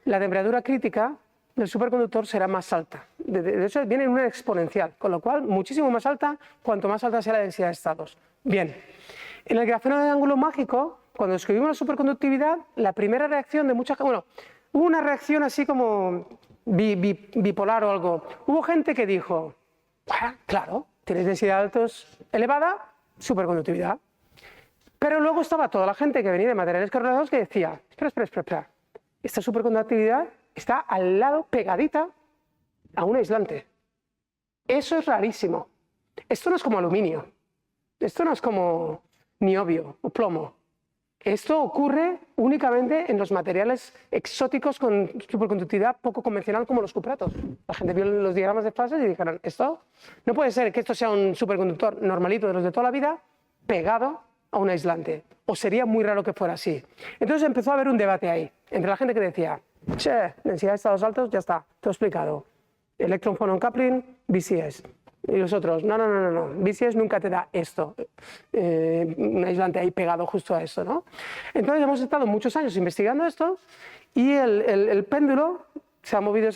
S2: la temperatura crítica del superconductor será más alta. De hecho, viene en una exponencial, con lo cual muchísimo más alta cuanto más alta sea la densidad de estados. Bien, en el grafeno de ángulo mágico, cuando describimos la superconductividad, la primera reacción de mucha gente, bueno, hubo una reacción así como bipolar o algo. Hubo gente que dijo, claro, tienes densidad de datos elevada, superconductividad. Pero luego estaba toda la gente que venía de materiales correlados que decía, espera, esta superconductividad está al lado, pegadita a un aislante. Eso es rarísimo. Esto no es como aluminio. Esto no es como niobio o plomo. Esto ocurre únicamente en los materiales exóticos con superconductividad poco convencional como los cupratos. La gente vio los diagramas de fases y dijeron, esto no puede ser que esto sea un superconductor normalito de los de toda la vida pegado a un aislante. O sería muy raro que fuera así. Entonces empezó a haber un debate ahí entre la gente que decía, densidad de estados altos, ya está, todo explicado. Electron phonon coupling, BCS. Y los otros, no, BCS nunca te da esto, un aislante ahí pegado justo a esto, ¿no? Entonces hemos estado muchos años investigando esto y el péndulo se ha movido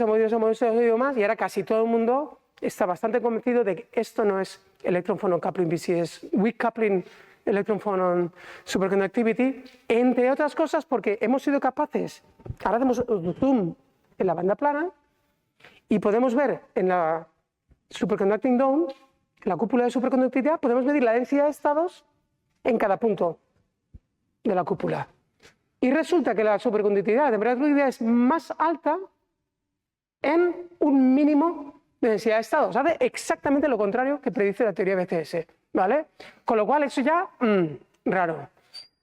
S2: más y ahora casi todo el mundo está bastante convencido de que esto no es electron phonon coupling BCS, weak coupling electron phonon superconductivity, entre otras cosas porque hemos sido capaces, ahora hacemos zoom en la banda plana y podemos ver en la superconducting dome, la cúpula de superconductividad, podemos medir la densidad de estados en cada punto de la cúpula. Y resulta que la superconductividad, la temperatura es más alta en un mínimo de densidad de estados. Hace exactamente lo contrario que predice la teoría BCS, ¿vale? Con lo cual eso ya, raro.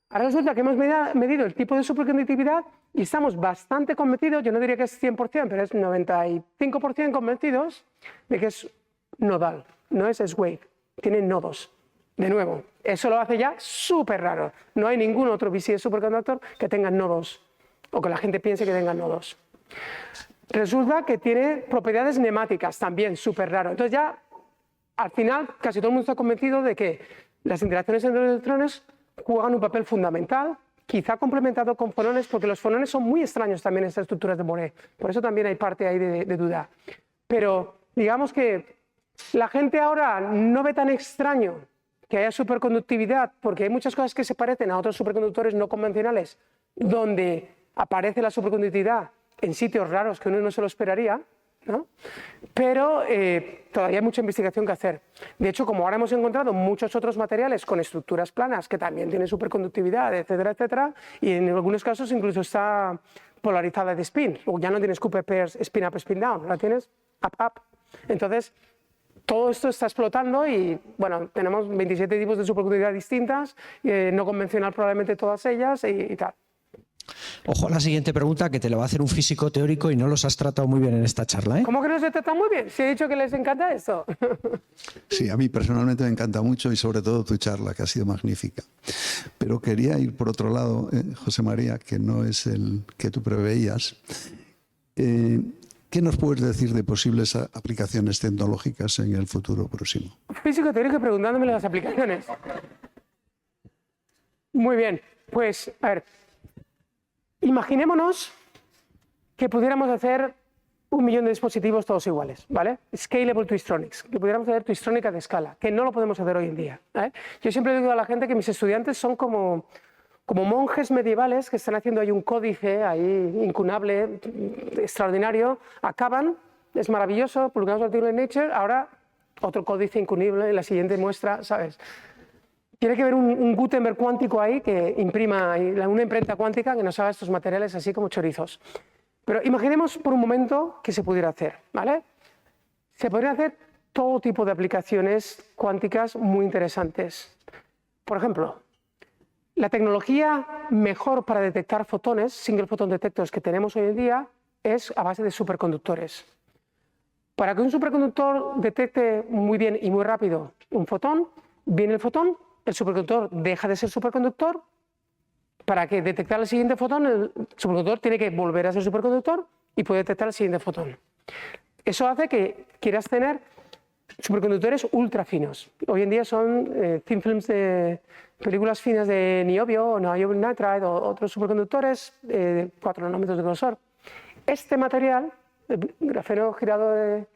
S2: Ahora resulta que hemos medido el tipo de superconductividad y estamos bastante convencidos, yo no diría que es 100%, pero es 95% convencidos de que es nodal, no es wave, tiene nodos. De nuevo, eso lo hace ya súper raro. No hay ningún otro BCS superconductor que tenga nodos o que la gente piense que tenga nodos. Resulta que tiene propiedades nemáticas, también súper raro. Entonces ya, al final, casi todo el mundo está convencido de que las interacciones entre los electrones juegan un papel fundamental, quizá complementado con fonones, porque los fonones son muy extraños también en estas estructuras de Boré. Por eso también hay parte ahí de duda. Pero digamos que la gente ahora no ve tan extraño que haya superconductividad, porque hay muchas cosas que se parecen a otros superconductores no convencionales, donde aparece la superconductividad en sitios raros que uno no se lo esperaría, ¿no? Pero todavía hay mucha investigación que hacer. De hecho, como ahora hemos encontrado muchos otros materiales con estructuras planas que también tienen superconductividad, etcétera, etcétera, y en algunos casos incluso está polarizada de spin, o ya no tienes Cooper pairs spin up, spin down, la tienes up, up. Entonces, todo esto está explotando y, bueno, tenemos 27 tipos de superconductividad distintas, no convencional probablemente todas ellas y tal.
S1: Ojo a la siguiente pregunta, que te la va a hacer un físico teórico y no los has tratado muy bien en esta charla, ¿eh?
S2: ¿Cómo que no se trata muy bien? Si he dicho que les encanta esto.
S6: Sí, a mí personalmente me encanta mucho y sobre todo tu charla, que ha sido magnífica. Pero quería ir por otro lado, José María, que no es el que tú preveías. ¿Qué nos puedes decir de posibles aplicaciones tecnológicas en el futuro próximo?
S2: Físico teórico preguntándome las aplicaciones. Muy bien, pues, a ver, imaginémonos que pudiéramos hacer 1 millón de dispositivos todos iguales, ¿vale? Scalable Twistronics, que pudiéramos hacer Twistrónica de escala, que no lo podemos hacer hoy en día, ¿eh? Yo siempre digo a la gente que mis estudiantes son como monjes medievales que están haciendo ahí un códice ahí incunable, extraordinario, acaban, es maravilloso, publicamos un artículo en Nature, ahora otro códice incunible en la siguiente muestra, ¿sabes? Tiene que haber un Gutenberg cuántico ahí que imprima una imprenta cuántica que nos haga estos materiales así como chorizos. Pero imaginemos por un momento que se pudiera hacer, ¿vale? Se podrían hacer todo tipo de aplicaciones cuánticas muy interesantes. Por ejemplo, la tecnología mejor para detectar fotones, single photon detectors, que tenemos hoy en día, es a base de superconductores. Para que un superconductor detecte muy bien y muy rápido un fotón, viene el fotón, el superconductor deja de ser superconductor. Para que detectar el siguiente fotón, el superconductor tiene que volver a ser superconductor y puede detectar el siguiente fotón. Eso hace que quieras tener superconductores ultra finos. Hoy en día son thin films de películas finas de niobio o niobio nitride o otros superconductores de 4 nanómetros de grosor. Este material, el grafeno girado de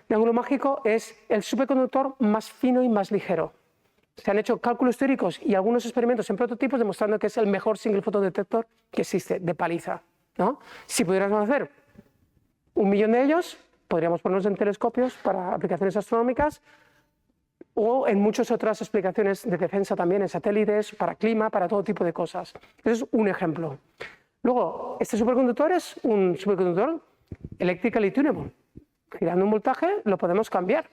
S2: ángulo mágico, es el superconductor más fino y más ligero. Se han hecho cálculos teóricos y algunos experimentos en prototipos demostrando que es el mejor single photon detector que existe, de paliza, ¿no? Si pudiéramos hacer 1 millón de ellos, podríamos ponerlos en telescopios para aplicaciones astronómicas o en muchas otras aplicaciones de defensa también, en satélites, para clima, para todo tipo de cosas. Ese es un ejemplo. Luego, este superconductor es un superconductor electrically tunable. Girando un voltaje lo podemos cambiar.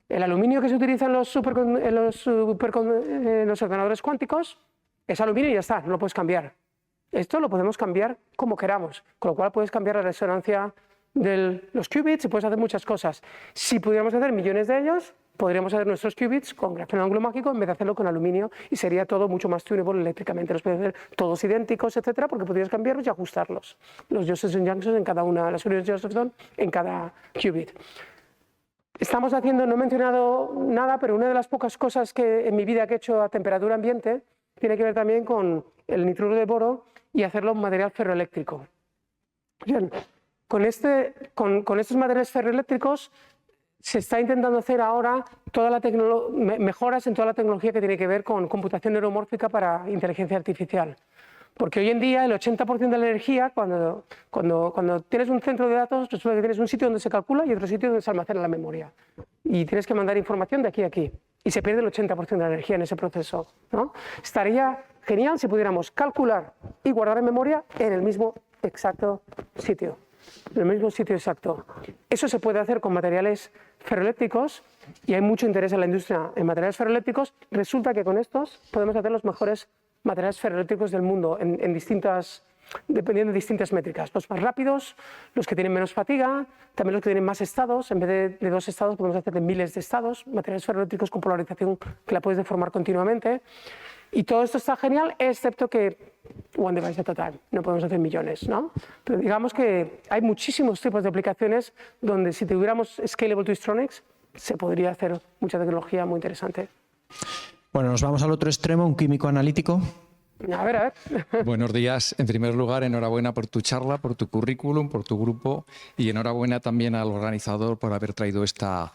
S2: El aluminio que se utiliza en los ordenadores cuánticos es aluminio y ya está, no lo puedes cambiar. Esto lo podemos cambiar como queramos, con lo cual puedes cambiar la resonancia de los qubits y puedes hacer muchas cosas. Si pudiéramos hacer millones de ellos, podríamos hacer nuestros qubits con grafeno ángulo mágico en vez de hacerlo con aluminio y sería todo mucho más tunable eléctricamente. Los puedes hacer todos idénticos, etcétera, porque podrías cambiarlos y ajustarlos. Los Josephson Junctions en cada una, las unidades Josephson en cada qubit. Estamos haciendo, no he mencionado nada, pero una de las pocas cosas que en mi vida que he hecho a temperatura ambiente tiene que ver también con el nitruro de boro y hacerlo en material ferroeléctrico. Bien, con estos materiales ferroeléctricos se está intentando hacer ahora mejoras en toda la tecnología que tiene que ver con computación neuromórfica para inteligencia artificial. Porque hoy en día el 80% de la energía, cuando tienes un centro de datos, resulta que tienes un sitio donde se calcula y otro sitio donde se almacena la memoria. Y tienes que mandar información de aquí a aquí. Y se pierde el 80% de la energía en ese proceso, ¿no? Estaría genial si pudiéramos calcular y guardar en memoria en el mismo exacto sitio. En el mismo sitio exacto. Eso se puede hacer con materiales ferroeléctricos y hay mucho interés en la industria en materiales ferroeléctricos. Resulta que con estos podemos hacer los mejores materiales ferroeléctricos del mundo dependiendo de distintas métricas. Los más rápidos, los que tienen menos fatiga, también los que tienen más estados. En vez de 2 estados podemos hacer de miles de estados, materiales ferroeléctricos con polarización que la puedes deformar continuamente. Y todo esto está genial, excepto que one device at a time, no podemos hacer millones, ¿no? Pero digamos que hay muchísimos tipos de aplicaciones donde si tuviéramos Scalable Twistronics se podría hacer mucha tecnología muy interesante.
S1: Bueno, nos vamos al otro extremo, un químico analítico.
S2: A ver.
S7: Buenos días. En primer lugar, enhorabuena por tu charla, por tu currículum, por tu grupo y enhorabuena también al organizador por haber traído esta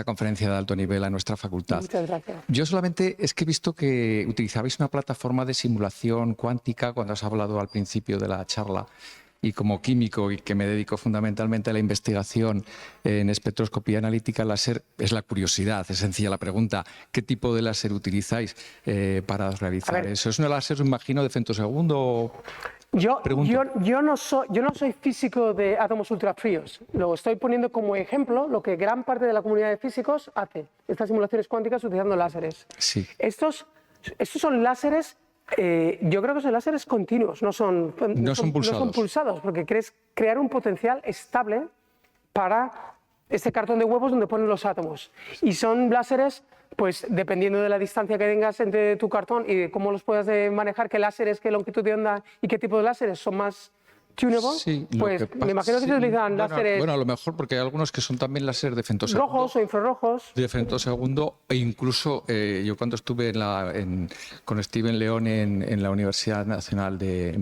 S7: conferencia de alto nivel a nuestra facultad.
S2: Muchas gracias.
S7: Yo solamente es que he visto que utilizabais una plataforma de simulación cuántica cuando has hablado al principio de la charla. Y como químico y que me dedico fundamentalmente a la investigación en espectroscopía analítica láser, es la curiosidad, es sencilla la pregunta. ¿Qué tipo de láser utilizáis para realizar eso? ¿Es un láser, imagino, de femtosegundo?
S2: Yo no soy físico de átomos ultrafríos. Lo estoy poniendo como ejemplo lo que gran parte de la comunidad de físicos hace. Estas simulaciones cuánticas utilizando láseres.
S7: Sí.
S2: Estos son láseres Yo creo que son láseres continuos, no son pulsados, porque quieres crear un potencial estable para este cartón de huevos donde ponen los átomos. Y son láseres, pues dependiendo de la distancia que tengas entre tu cartón y de cómo los puedas manejar, qué láseres, qué longitud de onda y qué tipo de láseres son más tunable,
S7: sí,
S2: pues me imagino que se utilizan láseres.
S7: Bueno, a lo mejor porque hay algunos que son también láser de femtosegundo.
S2: Rojos o infrarrojos.
S7: De femtosegundo, e incluso yo cuando estuve con Steven León en la Universidad Nacional de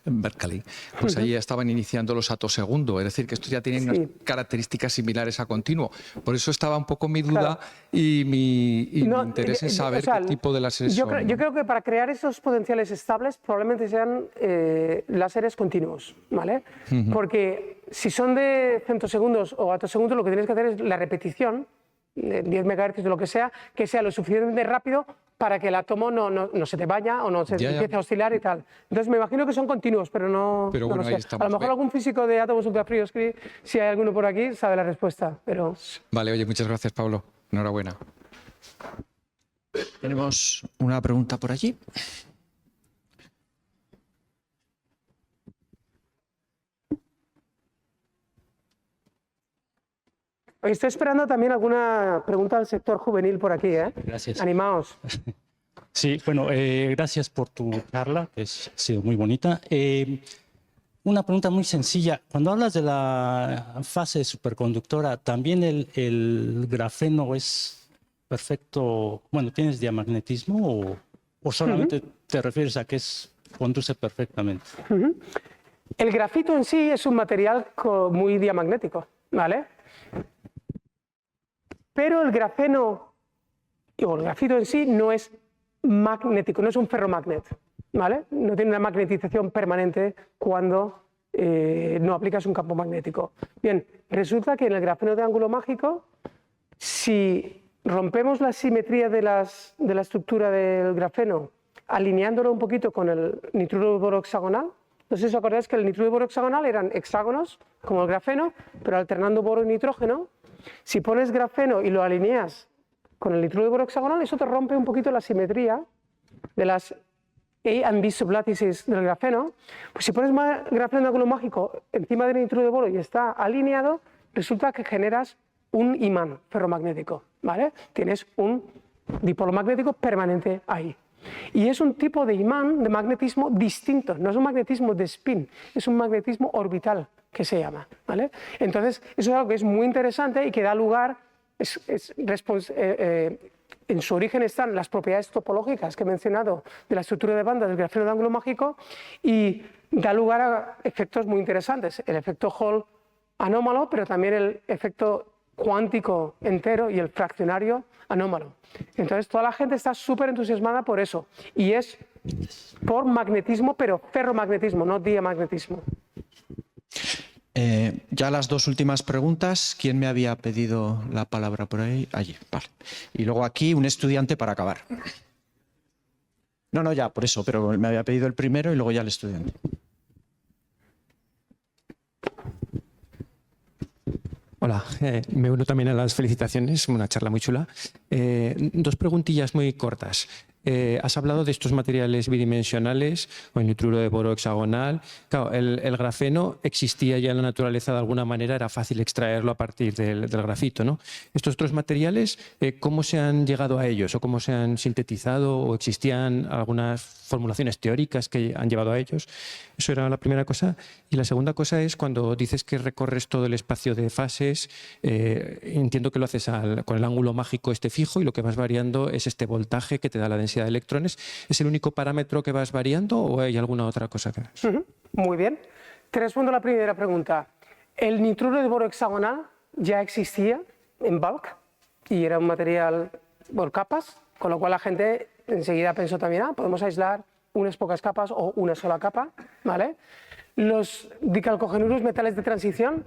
S7: Berkeley, pues allí estaban iniciando los atosegundo, es decir, que estos ya tienen unas características similares a continuo. Por eso estaba un poco mi duda y mi interés en saber qué tipo de láseres son.
S2: Yo creo que para crear esos potenciales estables probablemente sean láseres continuos. ¿Vale? Porque si son de femtosegundos o atosegundos, lo que tienes que hacer es la repetición, 10 MHz o lo que sea lo suficientemente rápido para que el átomo no se te vaya o no se empiece a oscilar y tal. Entonces me imagino que son continuos, pero no
S7: bueno,
S2: lo sé.
S7: a
S2: lo mejor algún físico de átomos ultrafríos, si hay alguno por aquí, sabe la respuesta. Pero...
S7: Vale, oye, muchas gracias, Pablo. Enhorabuena.
S1: Tenemos una pregunta por allí.
S2: Estoy esperando también alguna pregunta del sector juvenil por aquí, ¿eh?
S8: Gracias.
S2: Animaos.
S8: Sí, bueno, gracias por tu charla, que ha sido muy bonita. Una pregunta muy sencilla. Cuando hablas de la fase superconductora, ¿también el grafeno es perfecto? Bueno, ¿tienes diamagnetismo o solamente te refieres a que conduce perfectamente?
S2: El grafito en sí es un material muy diamagnético, ¿vale? Pero el grafeno, o el grafito en sí, no es magnético, no es un ferromagnet, ¿vale? No tiene una magnetización permanente cuando no aplicas un campo magnético. Bien, resulta que en el grafeno de ángulo mágico, si rompemos la simetría de la estructura del grafeno, alineándolo un poquito con el nitruro de boro hexagonal, no sé si os acordáis que el nitruro de boro hexagonal eran hexágonos, como el grafeno, pero alternando boro y nitrógeno. Si pones grafeno y lo alineas con el nitruro de boro hexagonal, eso te rompe un poquito la simetría de las A and B sublátices del grafeno. Pues si pones grafeno de ángulo mágico encima del nitruro de boro y está alineado, resulta que generas un imán ferromagnético, ¿vale? Tienes un dipolo magnético permanente ahí. Y es un tipo de imán, de magnetismo distinto, no es un magnetismo de spin, es un magnetismo orbital que se llama, ¿vale? Entonces, eso es algo que es muy interesante y que da lugar, en su origen están las propiedades topológicas que he mencionado de la estructura de banda del grafeno de ángulo mágico y da lugar a efectos muy interesantes, el efecto Hall anómalo, pero también el efecto cuántico entero y el fraccionario anómalo. Entonces toda la gente está súper entusiasmada por eso y es por magnetismo, pero ferromagnetismo, no diamagnetismo.
S1: Ya las dos últimas preguntas. ¿Quién me había pedido la palabra por ahí? Allí, vale. Y luego aquí un estudiante para acabar. No, ya, por eso, pero me había pedido el primero y luego ya el estudiante.
S9: Hola, me uno también a las felicitaciones, una charla muy chula. Dos preguntillas muy cortas. Has hablado de estos materiales bidimensionales o el nitruro de boro hexagonal. Claro, el grafeno existía ya en la naturaleza de alguna manera, era fácil extraerlo a partir del grafito, ¿no? Estos otros materiales, ¿cómo se han llegado a ellos o cómo se han sintetizado o existían algunas formulaciones teóricas que han llevado a ellos? Eso era la primera cosa. Y la segunda cosa es cuando dices que recorres todo el espacio de fases, entiendo que lo haces con el ángulo mágico fijo y lo que vas variando es este voltaje que te da la densidad de electrones. ¿Es el único parámetro que vas variando o hay alguna otra cosa que ves?
S2: Muy bien. Te respondo a la primera pregunta. El nitruro de boro hexagonal ya existía en bulk y era un material por capas, con lo cual la gente enseguida pensó también, podemos aislar unas pocas capas o una sola capa, ¿vale? Los dicalcogenuros, metales de transición,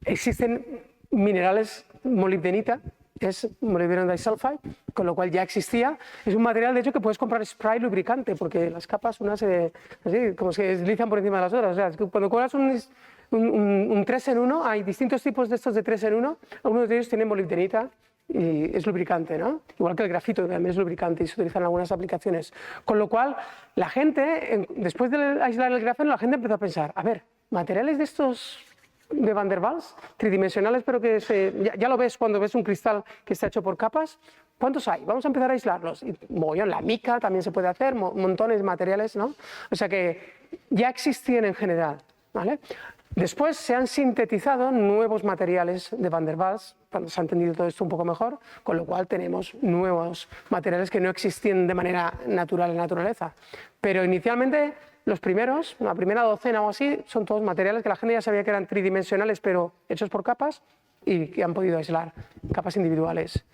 S2: existen minerales molibdenita, es molibdenum disulfide, con lo cual ya existía. Es un material, de hecho, que puedes comprar spray lubricante, porque las capas unas así, como se deslizan por encima de las otras. O sea, cuando compras un 3 en 1, hay distintos tipos de estos de 3 en 1. Algunos de ellos tienen molibdenita y es lubricante, ¿no? Igual que el grafito, que también es lubricante y se utiliza en algunas aplicaciones. Con lo cual, la gente, después de aislar el grafeno, la gente empezó a pensar, a ver, materiales de estos de Van der Waals, tridimensionales, pero que ya lo ves cuando ves un cristal que está hecho por capas, ¿cuántos hay? Vamos a empezar a aislarlos. Y, la mica también se puede hacer, montones de materiales, ¿no? O sea que ya existían en general, ¿vale? Después se han sintetizado nuevos materiales de Van der Waals, cuando se ha entendido todo esto un poco mejor, con lo cual tenemos nuevos materiales que no existían de manera natural en la naturaleza. Pero inicialmente los primeros, la primera docena o así, son todos materiales que la gente ya sabía que eran tridimensionales, pero hechos por capas y que han podido aislar, capas individuales.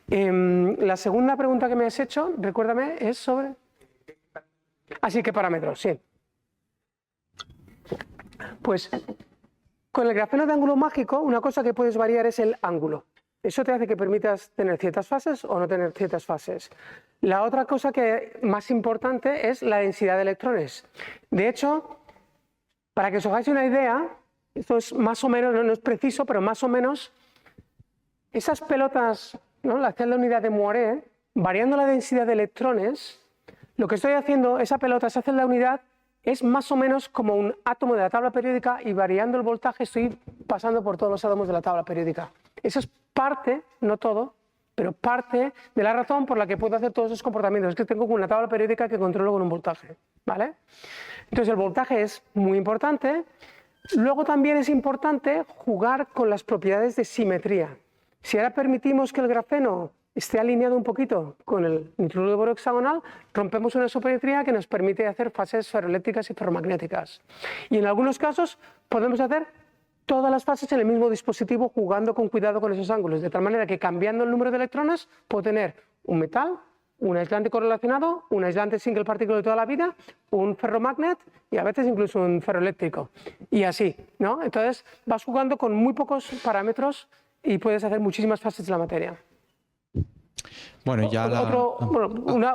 S2: La segunda pregunta que me has hecho, recuérdame, es sobre... Así que parámetros, sí. Pues con el grafeno de ángulo mágico, una cosa que puedes variar es el ángulo. Eso te hace que permitas tener ciertas fases o no tener ciertas fases. La otra cosa que más importante es la densidad de electrones. De hecho, para que os hagáis una idea, esto es más o menos, no es preciso, pero más o menos, esas pelotas, ¿no? La celda unidad de Moiré, variando la densidad de electrones, lo que estoy haciendo, esa pelota, esa celda unidad, es más o menos como un átomo de la tabla periódica y variando el voltaje estoy pasando por todos los átomos de la tabla periódica. Eso es parte, no todo, pero parte de la razón por la que puedo hacer todos esos comportamientos. Es que tengo una tabla periódica que controlo con un voltaje, ¿vale? Entonces el voltaje es muy importante. Luego también es importante jugar con las propiedades de simetría. Si ahora permitimos que el grafeno esté alineado un poquito con el nitruro de boro hexagonal, rompemos una supersimetría que nos permite hacer fases ferroeléctricas y ferromagnéticas. Y en algunos casos podemos hacer todas las fases en el mismo dispositivo jugando con cuidado con esos ángulos, de tal manera que cambiando el número de electrones puedo tener un metal, un aislante correlacionado, un aislante single particle de toda la vida, un ferromagnet y a veces incluso un ferroeléctrico. Y así, ¿no? Entonces vas jugando con muy pocos parámetros y puedes hacer muchísimas fases de la materia.
S1: Bueno, ya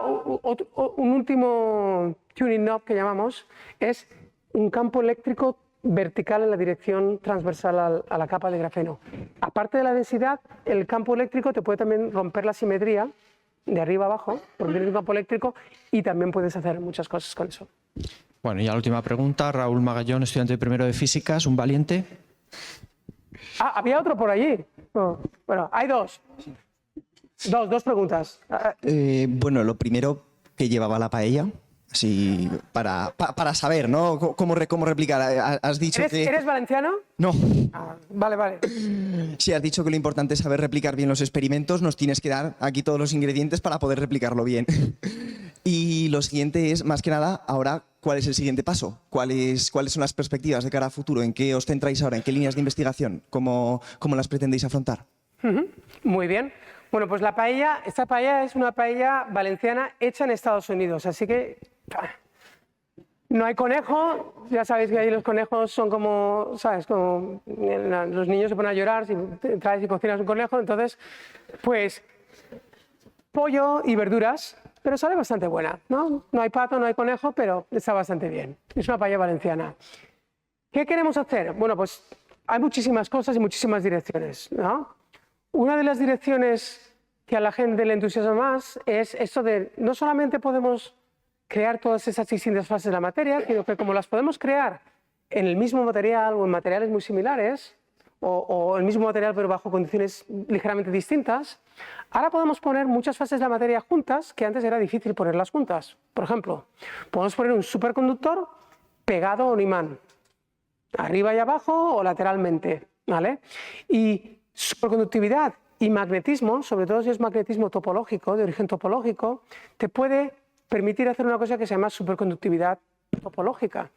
S2: un último tuning knob que llamamos es un campo eléctrico vertical en la dirección transversal a la capa de grafeno. Aparte de la densidad, el campo eléctrico te puede también romper la simetría de arriba a abajo, porque tienes un campo eléctrico y también puedes hacer muchas cosas con eso.
S1: Bueno, y ya la última pregunta. Raúl Magallón, estudiante de primero de física, es un valiente.
S2: Ah, había otro por allí. Oh, bueno, hay dos. Dos preguntas.
S10: Bueno, lo primero, que llevaba la paella, así para saber, ¿no? ¿Cómo replicar? Has dicho que...
S2: ¿Eres valenciano?
S10: No.
S2: Ah, vale.
S10: Sí, has dicho que lo importante es saber replicar bien los experimentos. Nos tienes que dar aquí todos los ingredientes para poder replicarlo bien. Y lo siguiente es, más que nada, ahora, ¿cuál es el siguiente paso? ¿Cuáles son las perspectivas de cara a futuro? ¿En qué os centráis ahora? ¿En qué líneas de investigación? ¿Cómo las pretendéis afrontar?
S2: Muy bien. Bueno, pues esta paella es una paella valenciana hecha en Estados Unidos, así que no hay conejo. Ya sabéis que ahí los conejos son como, ¿sabes? Como los niños se ponen a llorar si traes y cocinas un conejo. Entonces, pues pollo y verduras, pero sale bastante buena, ¿no? No hay pato, no hay conejo, pero está bastante bien. Es una paella valenciana. ¿Qué queremos hacer? Bueno, pues hay muchísimas cosas y muchísimas direcciones, ¿no? Una de las direcciones que a la gente le entusiasma más es esto de no solamente podemos crear todas esas distintas fases de la materia, sino que como las podemos crear en el mismo material o en materiales muy similares, o el mismo material pero bajo condiciones ligeramente distintas, ahora podemos poner muchas fases de la materia juntas que antes era difícil ponerlas juntas. Por ejemplo, podemos poner un superconductor pegado a un imán, arriba y abajo o lateralmente, ¿vale? Y superconductividad y magnetismo, sobre todo si es magnetismo topológico, de origen topológico, te puede permitir hacer una cosa que se llama superconductividad topológica,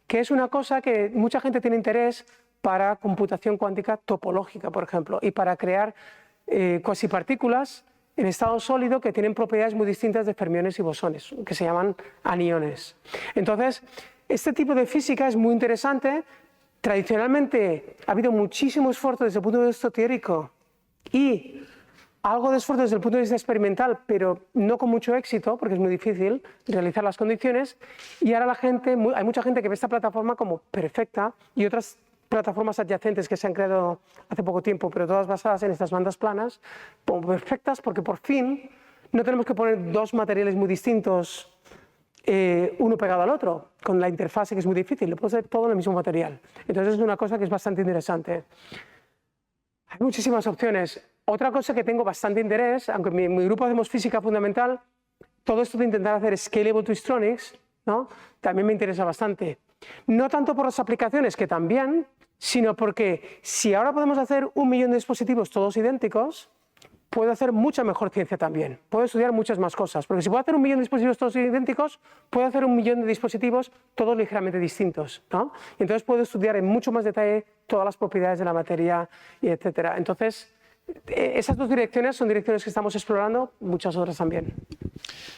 S2: que es una cosa que mucha gente tiene interés para computación cuántica topológica, por ejemplo, y para crear cuasipartículas en estado sólido que tienen propiedades muy distintas de fermiones y bosones, que se llaman aniones. Entonces, este tipo de física es muy interesante. Tradicionalmente ha habido muchísimo esfuerzo desde el punto de vista teórico y algo de esfuerzo desde el punto de vista experimental, pero no con mucho éxito, porque es muy difícil realizar las condiciones. Y ahora hay mucha gente que ve esta plataforma como perfecta y otras plataformas adyacentes que se han creado hace poco tiempo, pero todas basadas en estas bandas planas, perfectas porque por fin no tenemos que poner dos materiales muy distintos uno pegado al otro, con la interfase que es muy difícil, lo puedo hacer todo en el mismo material. Entonces es una cosa que es bastante interesante. Hay muchísimas opciones. Otra cosa que tengo bastante interés, aunque en mi grupo hacemos física fundamental, todo esto de intentar hacer Scalable Twistronix, ¿no? También me interesa bastante. No tanto por las aplicaciones, que también, sino porque si ahora podemos hacer 1 millón de dispositivos todos idénticos, puedo hacer mucha mejor ciencia también. Puedo estudiar muchas más cosas. Porque si puedo hacer 1 millón de dispositivos todos idénticos, puedo hacer 1 millón de dispositivos todos ligeramente distintos, ¿no? Y entonces puedo estudiar en mucho más detalle todas las propiedades de la materia, y etcétera. Entonces, esas dos direcciones son direcciones que estamos explorando, muchas otras también.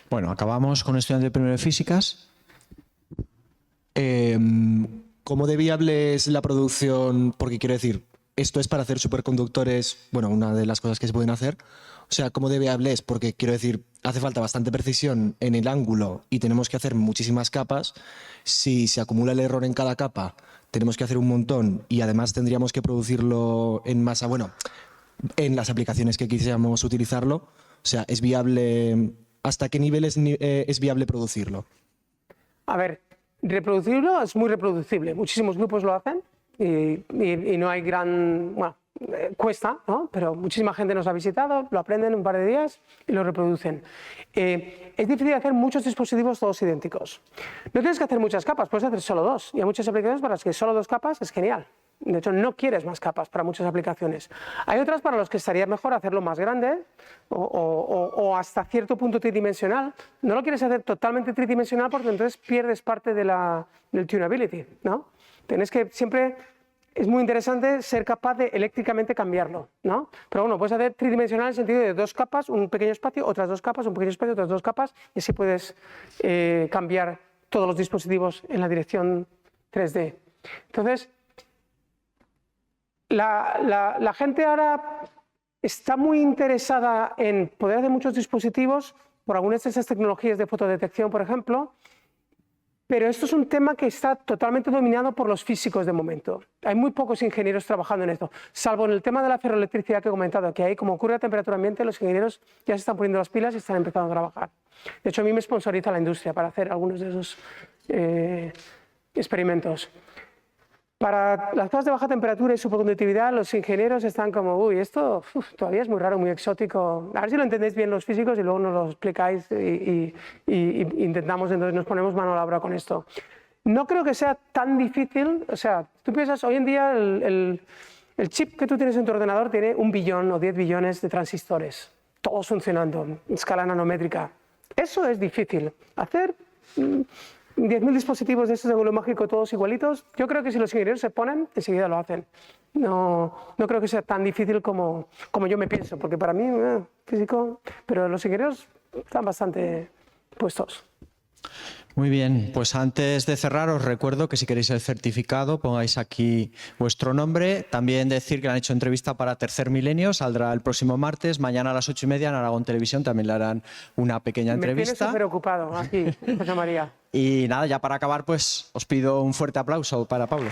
S1: Bueno, acabamos con un estudiante de primero de físicas.
S11: ¿Cómo de viable es la producción? Porque quiero decir, esto es para hacer superconductores, bueno, una de las cosas que se pueden hacer. O sea, ¿cómo de viable es? Porque quiero decir, hace falta bastante precisión en el ángulo y tenemos que hacer muchísimas capas. Si se acumula el error en cada capa, tenemos que hacer un montón y además tendríamos que producirlo en masa, bueno, en las aplicaciones que quisiéramos utilizarlo. O sea, ¿es viable? ¿Hasta qué nivel es viable producirlo?
S2: A ver, reproducirlo es muy reproducible. Muchísimos grupos lo hacen. Y no hay gran... Bueno, cuesta, ¿no? Pero muchísima gente nos ha visitado, lo aprenden en un par de días y lo reproducen. Es difícil hacer muchos dispositivos todos idénticos. No tienes que hacer muchas capas, puedes hacer solo 2. Y hay muchas aplicaciones para las que solo 2 capas es genial. De hecho, no quieres más capas para muchas aplicaciones. Hay otras para las que estaría mejor hacerlo más grande o hasta cierto punto tridimensional. No lo quieres hacer totalmente tridimensional porque entonces pierdes parte de del tunability, ¿no? Tienes que siempre, es muy interesante ser capaz de eléctricamente cambiarlo, ¿no? Pero bueno, puedes hacer tridimensional en el sentido de 2 capas, un pequeño espacio, otras 2 capas, un pequeño espacio, otras 2 capas, y así puedes cambiar todos los dispositivos en la dirección 3D. Entonces, la gente ahora está muy interesada en poder hacer muchos dispositivos por algunas de esas tecnologías de fotodetección, por ejemplo. Pero esto es un tema que está totalmente dominado por los físicos de momento. Hay muy pocos ingenieros trabajando en esto, salvo en el tema de la ferroelectricidad que he comentado, que ahí, como ocurre a temperatura ambiente, los ingenieros ya se están poniendo las pilas y están empezando a trabajar. De hecho, a mí me sponsoriza la industria para hacer algunos de esos experimentos. Para las cosas de baja temperatura y superconductividad, los ingenieros están como, uy, esto todavía es muy raro, muy exótico. A ver si lo entendéis bien los físicos y luego nos lo explicáis y intentamos, entonces nos ponemos mano a la obra con esto. No creo que sea tan difícil, o sea, tú piensas, hoy en día el chip que tú tienes en tu ordenador tiene 1 billón o 10 billones de transistores, todos funcionando en escala nanométrica. Eso es difícil. Hacer 10.000 dispositivos de estos de vuelo mágico, todos igualitos, yo creo que si los ingenieros se ponen, enseguida lo hacen. No creo que sea tan difícil como yo me pienso, porque para mí, físico, pero los ingenieros están bastante puestos.
S1: Muy bien, pues antes de cerrar os recuerdo que si queréis el certificado pongáis aquí vuestro nombre. También decir que le han hecho entrevista para Tercer Milenio, saldrá el próximo martes, mañana a las 8:30 en Aragón Televisión también le harán una pequeña entrevista.
S2: Me tienes súper ocupado aquí, José María.
S1: Y nada, ya para acabar pues os pido un fuerte aplauso para Pablo.